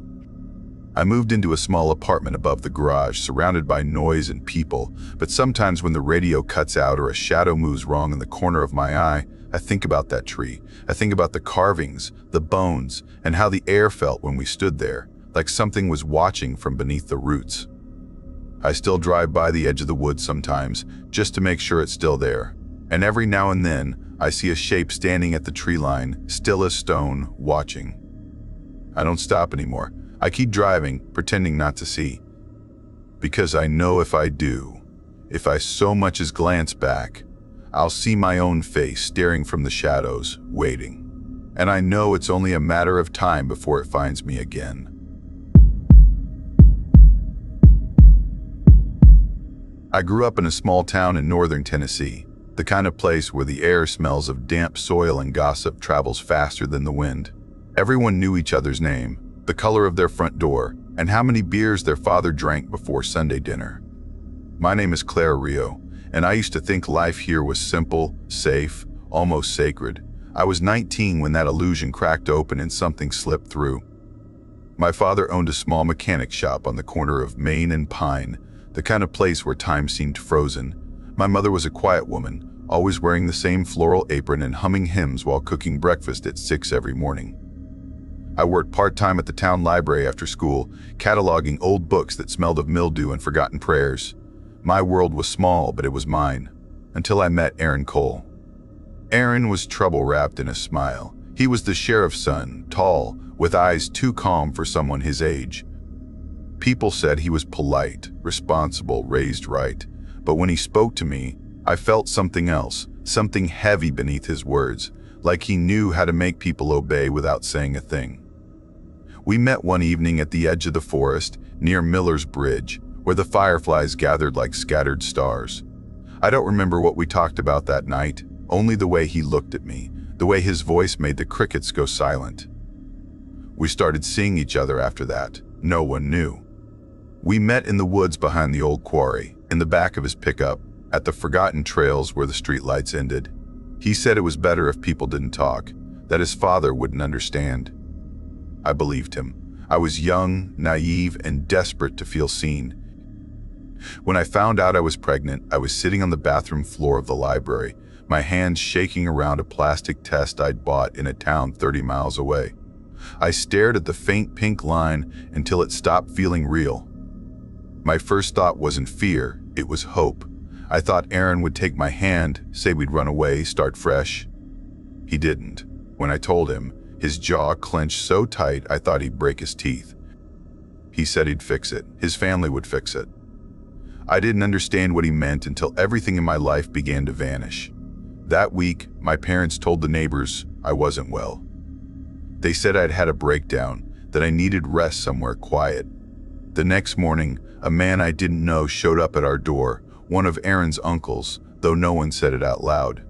I moved into a small apartment above the garage, surrounded by noise and people, but sometimes when the radio cuts out or a shadow moves wrong in the corner of my eye, I think about that tree. I think about the carvings, the bones, and how the air felt when we stood there, like something was watching from beneath the roots. I still drive by the edge of the woods sometimes, just to make sure it's still there. And every now and then, I see a shape standing at the tree line, still as stone, watching. I don't stop anymore. I keep driving, pretending not to see. Because I know if I do, if I so much as glance back, I'll see my own face staring from the shadows, waiting. And I know it's only a matter of time before it finds me again. I grew up in a small town in northern Tennessee, the kind of place where the air smells of damp soil and gossip travels faster than the wind. Everyone knew each other's name. the color of their front door, and how many beers their father drank before Sunday dinner. My name is Clara Rio, and I used to think life here was simple, safe, almost sacred. I was 19 when that illusion cracked open and something slipped through. My father owned a small mechanic shop on the corner of Main and Pine, the kind of place where time seemed frozen. My mother was a quiet woman, always wearing the same floral apron and humming hymns while cooking breakfast at 6 every morning. I worked part-time at the town library after school, cataloging old books that smelled of mildew and forgotten prayers. My world was small, but it was mine, until I met Aaron Cole. Aaron was trouble wrapped in a smile. He was the sheriff's son, tall, with eyes too calm for someone his age. People said he was polite, responsible, raised right. But when he spoke to me, I felt something else, something heavy beneath his words, like he knew how to make people obey without saying a thing. We met one evening at the edge of the forest, near Miller's Bridge, where the fireflies gathered like scattered stars. I don't remember what we talked about that night, only the way he looked at me, the way his voice made the crickets go silent. We started seeing each other after that. No one knew. We met in the woods behind the old quarry, in the back of his pickup, at the forgotten trails where the streetlights ended. He said it was better if people didn't talk, that his father wouldn't understand. I believed him. I was young, naive, and desperate to feel seen. When I found out I was pregnant, I was sitting on the bathroom floor of the library, my hands shaking around a plastic test I'd bought in a town 30 miles away. I stared at the faint pink line until it stopped feeling real. My first thought wasn't fear, it was hope. I thought Aaron would take my hand, say we'd run away, start fresh. He didn't. When I told him, his jaw clenched so tight I thought he'd break his teeth. He said he'd fix it. His family would fix it. I didn't understand what he meant until everything in my life began to vanish. That week, my parents told the neighbors I wasn't well. They said I'd had a breakdown, that I needed rest somewhere quiet. The next morning, a man I didn't know showed up at our door, one of Aaron's uncles, though no one said it out loud.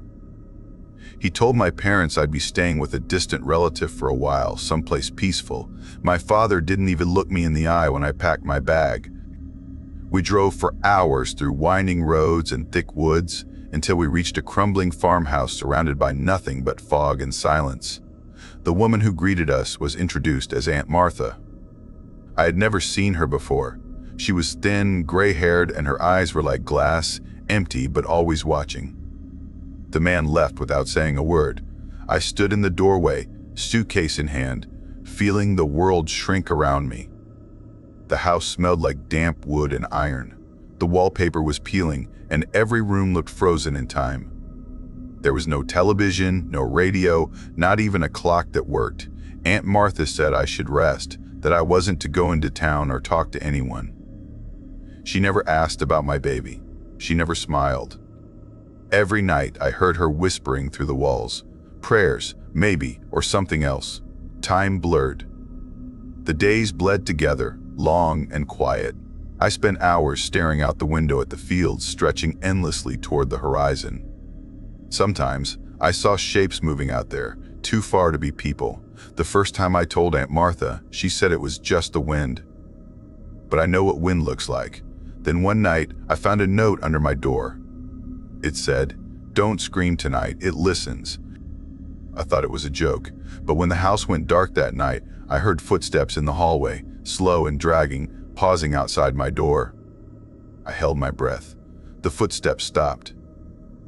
He told my parents I'd be staying with a distant relative for a while, someplace peaceful. My father didn't even look me in the eye when I packed my bag. We drove for hours through winding roads and thick woods until we reached a crumbling farmhouse surrounded by nothing but fog and silence. The woman who greeted us was introduced as Aunt Martha. I had never seen her before. She was thin, gray-haired, and her eyes were like glass, empty but always watching. The man left without saying a word. I stood in the doorway, suitcase in hand, feeling the world shrink around me. The house smelled like damp wood and iron. The wallpaper was peeling, and every room looked frozen in time. There was no television, no radio, not even a clock that worked. Aunt Martha said I should rest, that I wasn't to go into town or talk to anyone. She never asked about my baby. She never smiled. Every night I heard her whispering through the walls. Prayers, maybe, or something else. Time blurred. The days bled together, long and quiet. I spent hours staring out the window at the fields stretching endlessly toward the horizon. Sometimes I saw shapes moving out there, too far to be people. The first time I told Aunt Martha, she said it was just the wind. But I know what wind looks like. Then one night, I found a note under my door. It said, "Don't scream tonight, it listens." I thought it was a joke, but when the house went dark that night, I heard footsteps in the hallway, slow and dragging, pausing outside my door. I held my breath. The footsteps stopped.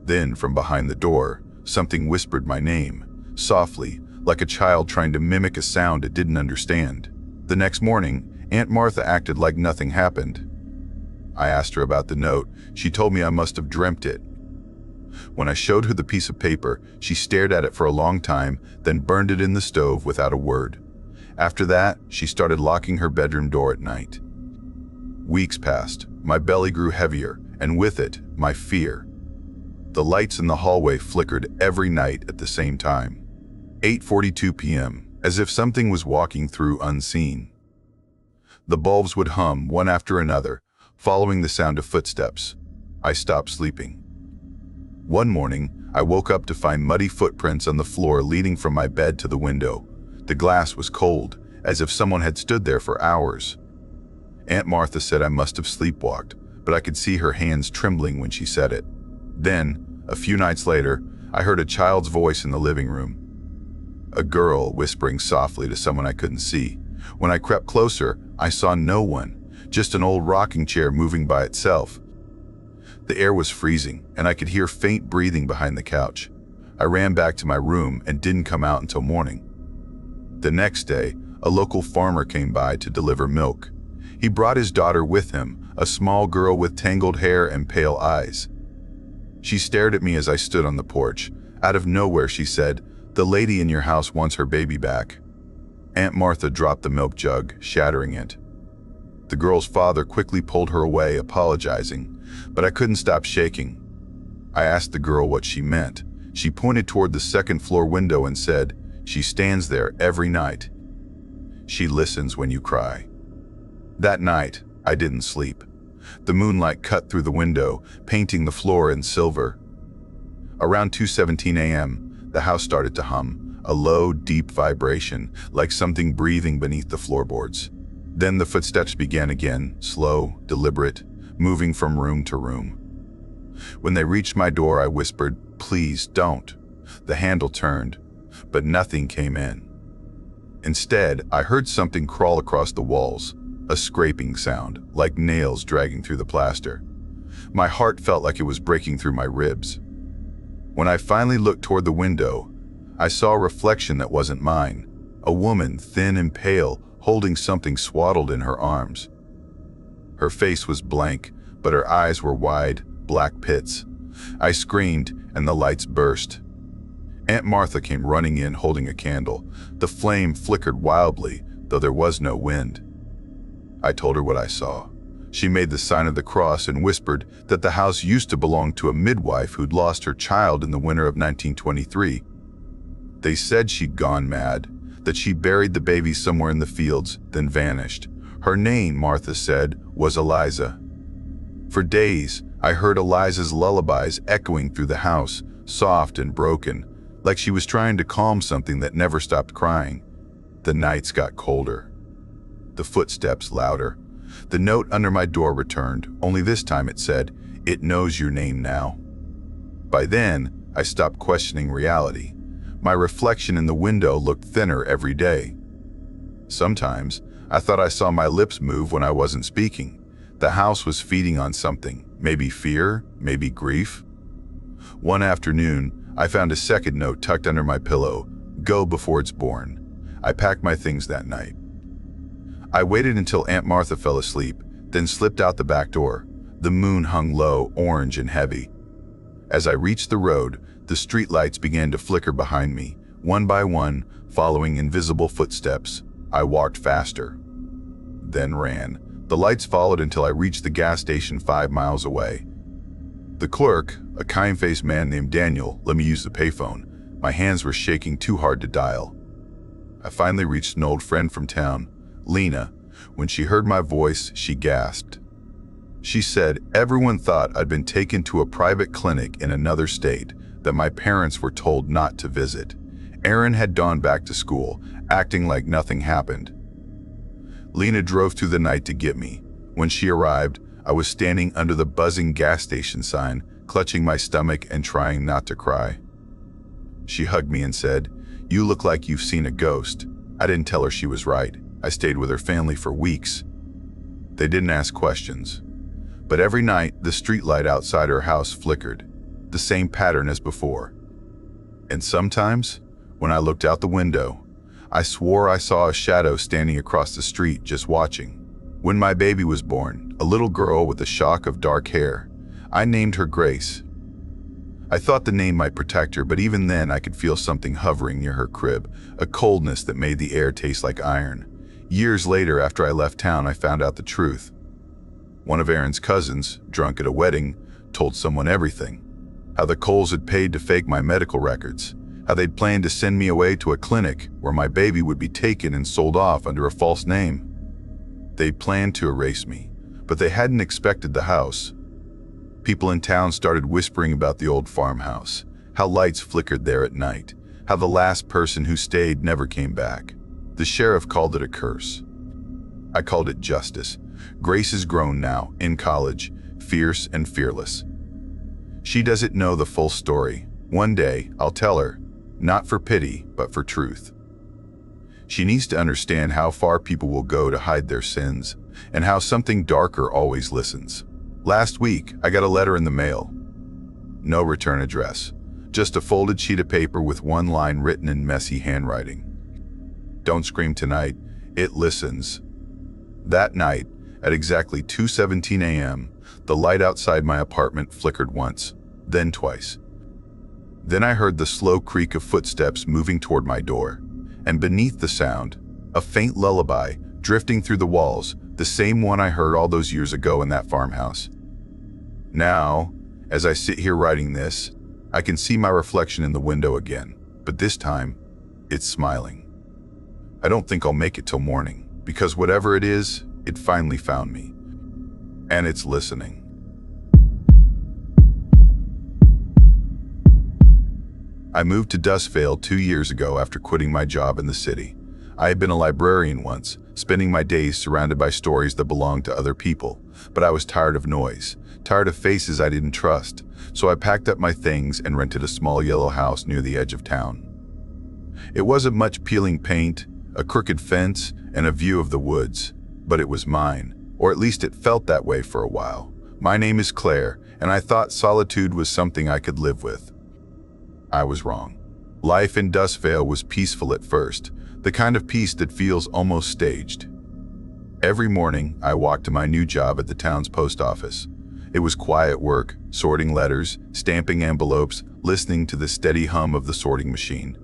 Then, from behind the door, something whispered my name, softly, like a child trying to mimic a sound it didn't understand. The next morning, Aunt Martha acted like nothing happened. I asked her about the note. She told me I must have dreamt it. When I showed her the piece of paper, she stared at it for a long time, then burned it in the stove without a word. After that, she started locking her bedroom door at night. Weeks passed. My belly grew heavier, and with it, my fear. The lights in the hallway flickered every night at the same time. 8:42 p.m., as if something was walking through unseen. The bulbs would hum one after another, following the sound of footsteps. I stopped sleeping. One morning, I woke up to find muddy footprints on the floor leading from my bed to the window. The glass was cold, as if someone had stood there for hours. Aunt Martha said I must have sleepwalked, but I could see her hands trembling when she said it. Then, a few nights later, I heard a child's voice in the living room. A girl whispering softly to someone I couldn't see. When I crept closer, I saw no one, just an old rocking chair moving by itself. The air was freezing, and I could hear faint breathing behind the couch. I ran back to my room and didn't come out until morning. The next day, a local farmer came by to deliver milk. He brought his daughter with him, a small girl with tangled hair and pale eyes. She stared at me as I stood on the porch. Out of nowhere, she said, "The lady in your house wants her baby back." Aunt Martha dropped the milk jug, shattering it. The girl's father quickly pulled her away, apologizing, but I couldn't stop shaking. I asked the girl what she meant. She pointed toward the second-floor window and said, "She stands there every night. She listens when you cry." That night, I didn't sleep. The moonlight cut through the window, painting the floor in silver. Around 2:17 a.m., the house started to hum, a low, deep vibration, like something breathing beneath the floorboards. Then the footsteps began again, slow, deliberate, moving from room to room. When they reached my door, I whispered, "Please don't." The handle turned, but nothing came in. Instead, I heard something crawl across the walls, a scraping sound, like nails dragging through the plaster. My heart felt like it was breaking through my ribs. When I finally looked toward the window, I saw a reflection that wasn't mine, a woman, thin and pale, holding something swaddled in her arms. Her face was blank, but her eyes were wide, black pits. I screamed, and the lights burst. Aunt Martha came running in holding a candle. The flame flickered wildly, though there was no wind. I told her what I saw. She made the sign of the cross and whispered that the house used to belong to a midwife who'd lost her child in the winter of 1923. They said she'd gone mad, that she buried the baby somewhere in the fields, then vanished. Her name, Martha said, was Eliza. For days, I heard Eliza's lullabies echoing through the house, soft and broken, like she was trying to calm something that never stopped crying. The nights got colder. The footsteps louder. The note under my door returned, only this time it said, "It knows your name now." By then, I stopped questioning reality. My reflection in the window looked thinner every day. Sometimes, I thought I saw my lips move when I wasn't speaking. The house was feeding on something, maybe fear, maybe grief. One afternoon, I found a second note tucked under my pillow, "Go before it's born." I packed my things that night. I waited until Aunt Martha fell asleep, then slipped out the back door. The moon hung low, orange and heavy. As I reached the road, the streetlights began to flicker behind me, one by one, following invisible footsteps. I walked faster, then ran. The lights followed until I reached the gas station 5 miles away. The clerk, a kind-faced man named Daniel, let me use the payphone. My hands were shaking too hard to dial. I finally reached an old friend from town, Lena. When she heard my voice, she gasped. She said everyone thought I'd been taken to a private clinic in another state, that my parents were told not to visit. Aaron had gone back to school, acting like nothing happened. Lena drove through the night to get me. When she arrived, I was standing under the buzzing gas station sign, clutching my stomach and trying not to cry. She hugged me and said, "You look like you've seen a ghost." I didn't tell her she was right. I stayed with her family for weeks. They didn't ask questions. But every night, the streetlight outside her house flickered, the same pattern as before. And sometimes, when I looked out the window, I swore I saw a shadow standing across the street just watching. When my baby was born, a little girl with a shock of dark hair, I named her Grace. I thought the name might protect her, but even then I could feel something hovering near her crib, a coldness that made the air taste like iron. Years later, after I left town, I found out the truth. One of Aaron's cousins, drunk at a wedding, told someone everything. How the Coles had paid to fake my medical records. How they'd planned to send me away to a clinic where my baby would be taken and sold off under a false name. They planned to erase me, but they hadn't expected the house. People in town started whispering about the old farmhouse, how lights flickered there at night, how the last person who stayed never came back. The sheriff called it a curse. I called it justice. Grace is grown now, in college, fierce and fearless. She doesn't know the full story. One day, I'll tell her, not for pity, but for truth. She needs to understand how far people will go to hide their sins, and how something darker always listens. Last week, I got a letter in the mail. No return address, just a folded sheet of paper with one line written in messy handwriting. Don't scream tonight, it listens. That night, at exactly 2:17 a.m., the light outside my apartment flickered once, then twice. Then I heard the slow creak of footsteps moving toward my door, and beneath the sound, a faint lullaby drifting through the walls, the same one I heard all those years ago in that farmhouse. Now, as I sit here writing this, I can see my reflection in the window again, but this time, it's smiling. I don't think I'll make it till morning, because whatever it is, it finally found me. And it's listening. I moved to Dustvale 2 years ago after quitting my job in the city. I had been a librarian once, spending my days surrounded by stories that belonged to other people, but I was tired of noise, tired of faces I didn't trust, so I packed up my things and rented a small yellow house near the edge of town. It wasn't much peeling paint, a crooked fence, and a view of the woods, but it was mine, or at least it felt that way for a while. My name is Claire, and I thought solitude was something I could live with. I was wrong. Life in Dustvale was peaceful at first, the kind of peace that feels almost staged. Every morning, I walked to my new job at the town's post office. It was quiet work, sorting letters, stamping envelopes, listening to the steady hum of the sorting machine.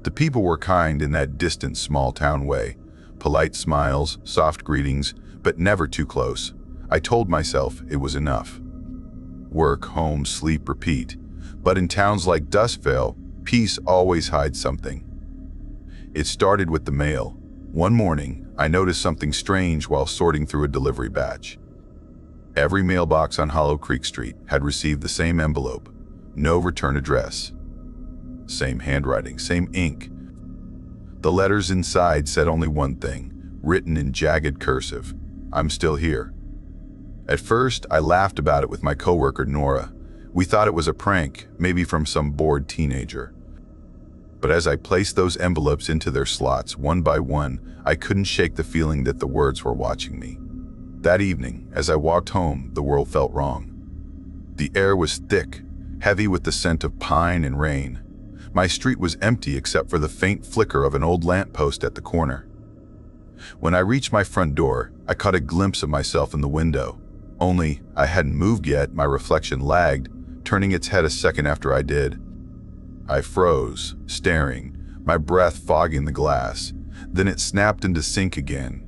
The people were kind in that distant small-town way, polite smiles, soft greetings, but never too close. I told myself it was enough. Work, home, sleep, repeat. But in towns like Dustvale, peace always hides something. It started with the mail. One morning, I noticed something strange while sorting through a delivery batch. Every mailbox on Hollow Creek Street had received the same envelope, no return address. Same handwriting, same ink. The letters inside said only one thing, written in jagged cursive: I'm still here. At first, I laughed about it with my coworker Nora. We thought it was a prank, maybe from some bored teenager. But as I placed those envelopes into their slots one by one, I couldn't shake the feeling that the words were watching me. That evening, as I walked home, the world felt wrong. The air was thick, heavy with the scent of pine and rain. My street was empty except for the faint flicker of an old lamppost at the corner. When I reached my front door, I caught a glimpse of myself in the window. Only, I hadn't moved yet, my reflection lagged, turning its head a second after I did. I froze, staring, my breath fogging the glass. Then it snapped into sync again.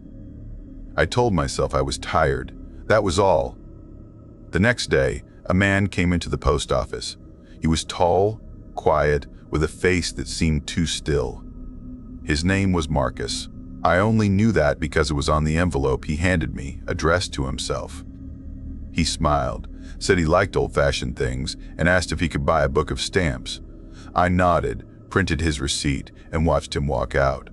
I told myself I was tired. That was all. The next day, a man came into the post office. He was tall, quiet, with a face that seemed too still. His name was Marcus. I only knew that because it was on the envelope he handed me, addressed to himself. He smiled, said he liked old-fashioned things, and asked if he could buy a book of stamps. I nodded, printed his receipt, and watched him walk out.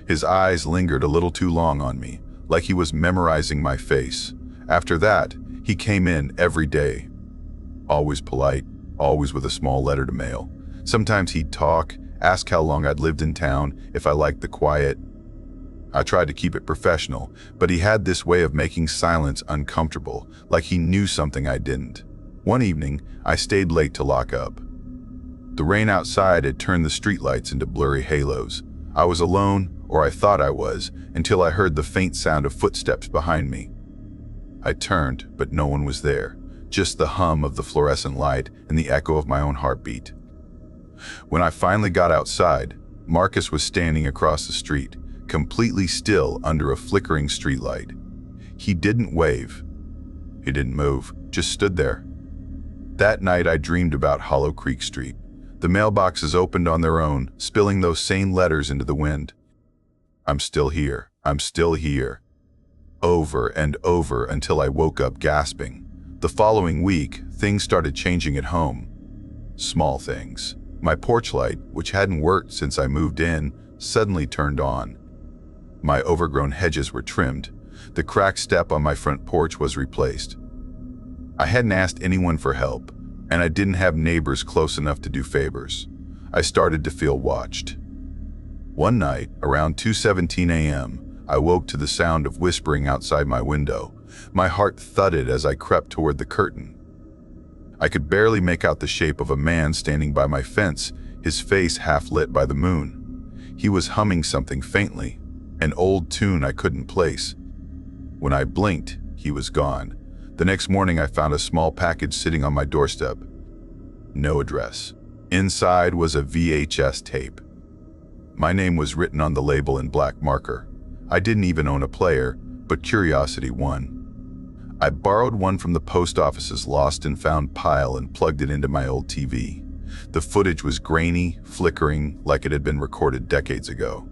His eyes lingered a little too long on me, like he was memorizing my face. After that, he came in every day. Always polite, always with a small letter to mail. Sometimes he'd talk, ask how long I'd lived in town, if I liked the quiet. I tried to keep it professional, but he had this way of making silence uncomfortable, like he knew something I didn't. One evening, I stayed late to lock up. The rain outside had turned the streetlights into blurry halos. I was alone, or I thought I was, until I heard the faint sound of footsteps behind me. I turned, but no one was there, just the hum of the fluorescent light and the echo of my own heartbeat. When I finally got outside, Marcus was standing across the street, completely still under a flickering streetlight. He didn't wave. He didn't move, just stood there. That night I dreamed about Hollow Creek Street. The mailboxes opened on their own, spilling those same letters into the wind. I'm still here. I'm still here. Over and over until I woke up gasping. The following week, things started changing at home. Small things. My porch light, which hadn't worked since I moved in, suddenly turned on. My overgrown hedges were trimmed. The cracked step on my front porch was replaced. I hadn't asked anyone for help, and I didn't have neighbors close enough to do favors. I started to feel watched. One night, around 2:17 a.m., I woke to the sound of whispering outside my window. My heart thudded as I crept toward the curtain. I could barely make out the shape of a man standing by my fence, his face half lit by the moon. He was humming something faintly, an old tune I couldn't place. When I blinked, he was gone. The next morning I found a small package sitting on my doorstep. No address. Inside was a VHS tape. My name was written on the label in black marker. I didn't even own a player, but curiosity won. I borrowed one from the post office's lost and found pile and plugged it into my old TV. The footage was grainy, flickering, like it had been recorded decades ago.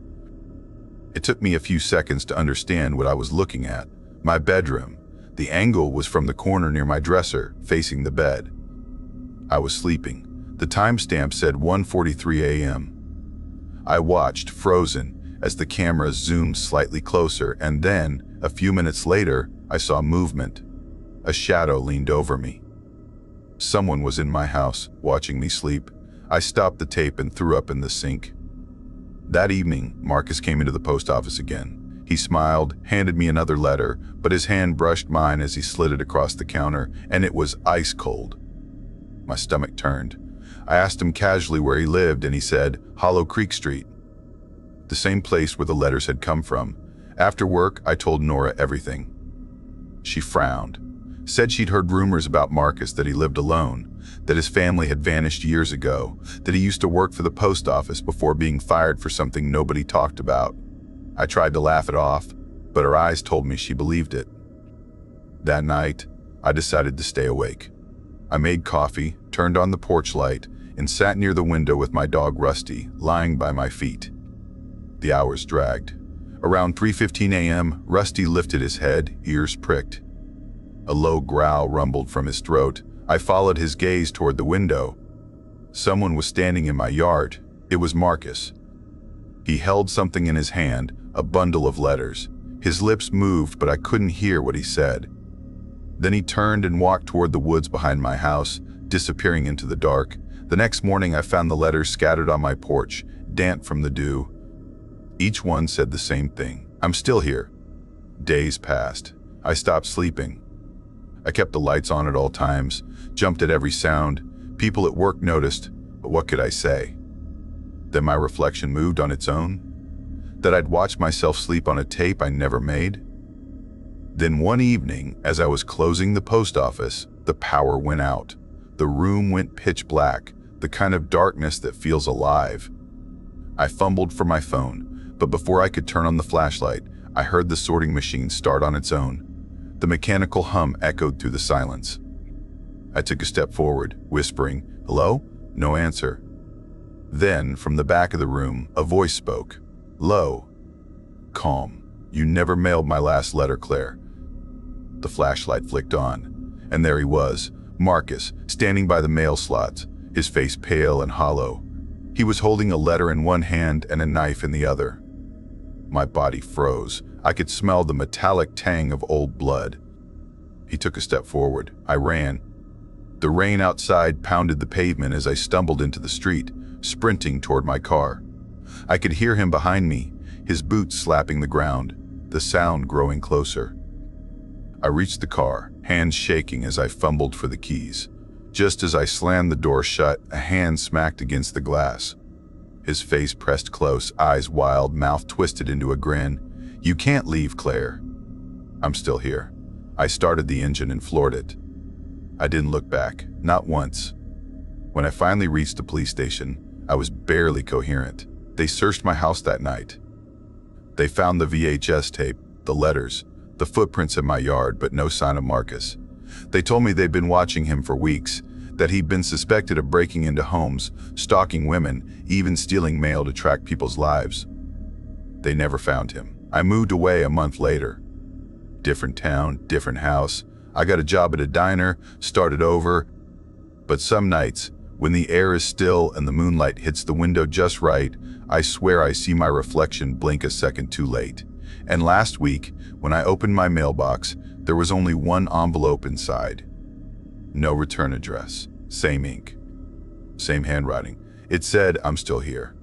It took me a few seconds to understand what I was looking at. My bedroom. The angle was from the corner near my dresser, facing the bed. I was sleeping. The timestamp said 1:43 a.m. I watched, frozen, as the camera zoomed slightly closer, and then, a few minutes later, I saw movement. A shadow leaned over me. Someone was in my house, watching me sleep. I stopped the tape and threw up in the sink. That evening, Marcus came into the post office again. He smiled, handed me another letter, but his hand brushed mine as he slid it across the counter, and it was ice cold. My stomach turned. I asked him casually where he lived, and he said, Hollow Creek Street. The same place where the letters had come from. After work, I told Nora everything. She frowned, said she'd heard rumors about Marcus, that he lived alone, that his family had vanished years ago, that he used to work for the post office before being fired for something nobody talked about. I tried to laugh it off, but her eyes told me she believed it. That night, I decided to stay awake. I made coffee, turned on the porch light, and sat near the window with my dog Rusty, lying by my feet. The hours dragged. Around 3:15 a.m., Rusty lifted his head, ears pricked. A low growl rumbled from his throat. I followed his gaze toward the window. Someone was standing in my yard. It was Marcus. He held something in his hand, a bundle of letters. His lips moved, but I couldn't hear what he said. Then he turned and walked toward the woods behind my house, disappearing into the dark. The next morning, I found the letters scattered on my porch, damp from the dew. Each one said the same thing. I'm still here. Days passed. I stopped sleeping. I kept the lights on at all times, jumped at every sound. People at work noticed, but what could I say? That my reflection moved on its own? That I'd watched myself sleep on a tape I never made? Then one evening, as I was closing the post office, the power went out. The room went pitch black, the kind of darkness that feels alive. I fumbled for my phone, but before I could turn on the flashlight, I heard the sorting machine start on its own. The mechanical hum echoed through the silence. I took a step forward, whispering, "Hello?" No answer. Then, from the back of the room, a voice spoke. Low. Calm. "You never mailed my last letter, Claire." The flashlight flicked on, and there he was, Marcus, standing by the mail slots, his face pale and hollow. He was holding a letter in one hand and a knife in the other. My body froze. I could smell the metallic tang of old blood. He took a step forward. I ran. The rain outside pounded the pavement as I stumbled into the street, sprinting toward my car. I could hear him behind me, his boots slapping the ground, the sound growing closer. I reached the car, hands shaking as I fumbled for the keys. Just as I slammed the door shut, a hand smacked against the glass. His face pressed close, eyes wild, mouth twisted into a grin. "You can't leave, Claire." "I'm still here." I started the engine and floored it. I didn't look back, not once. When I finally reached the police station, I was barely coherent. They searched my house that night. They found the VHS tape, the letters, the footprints in my yard, but no sign of Marcus. They told me they'd been watching him for weeks, that he'd been suspected of breaking into homes, stalking women, even stealing mail to track people's lives. They never found him. I moved away a month later. Different town, different house. I got a job at a diner, started over. But some nights, When the air is still and the moonlight hits the window just right, I swear I see my reflection blink a second too late. And last week, when I opened my mailbox, there was only one envelope inside. No return address. Same ink. Same handwriting. It said, "I'm still here."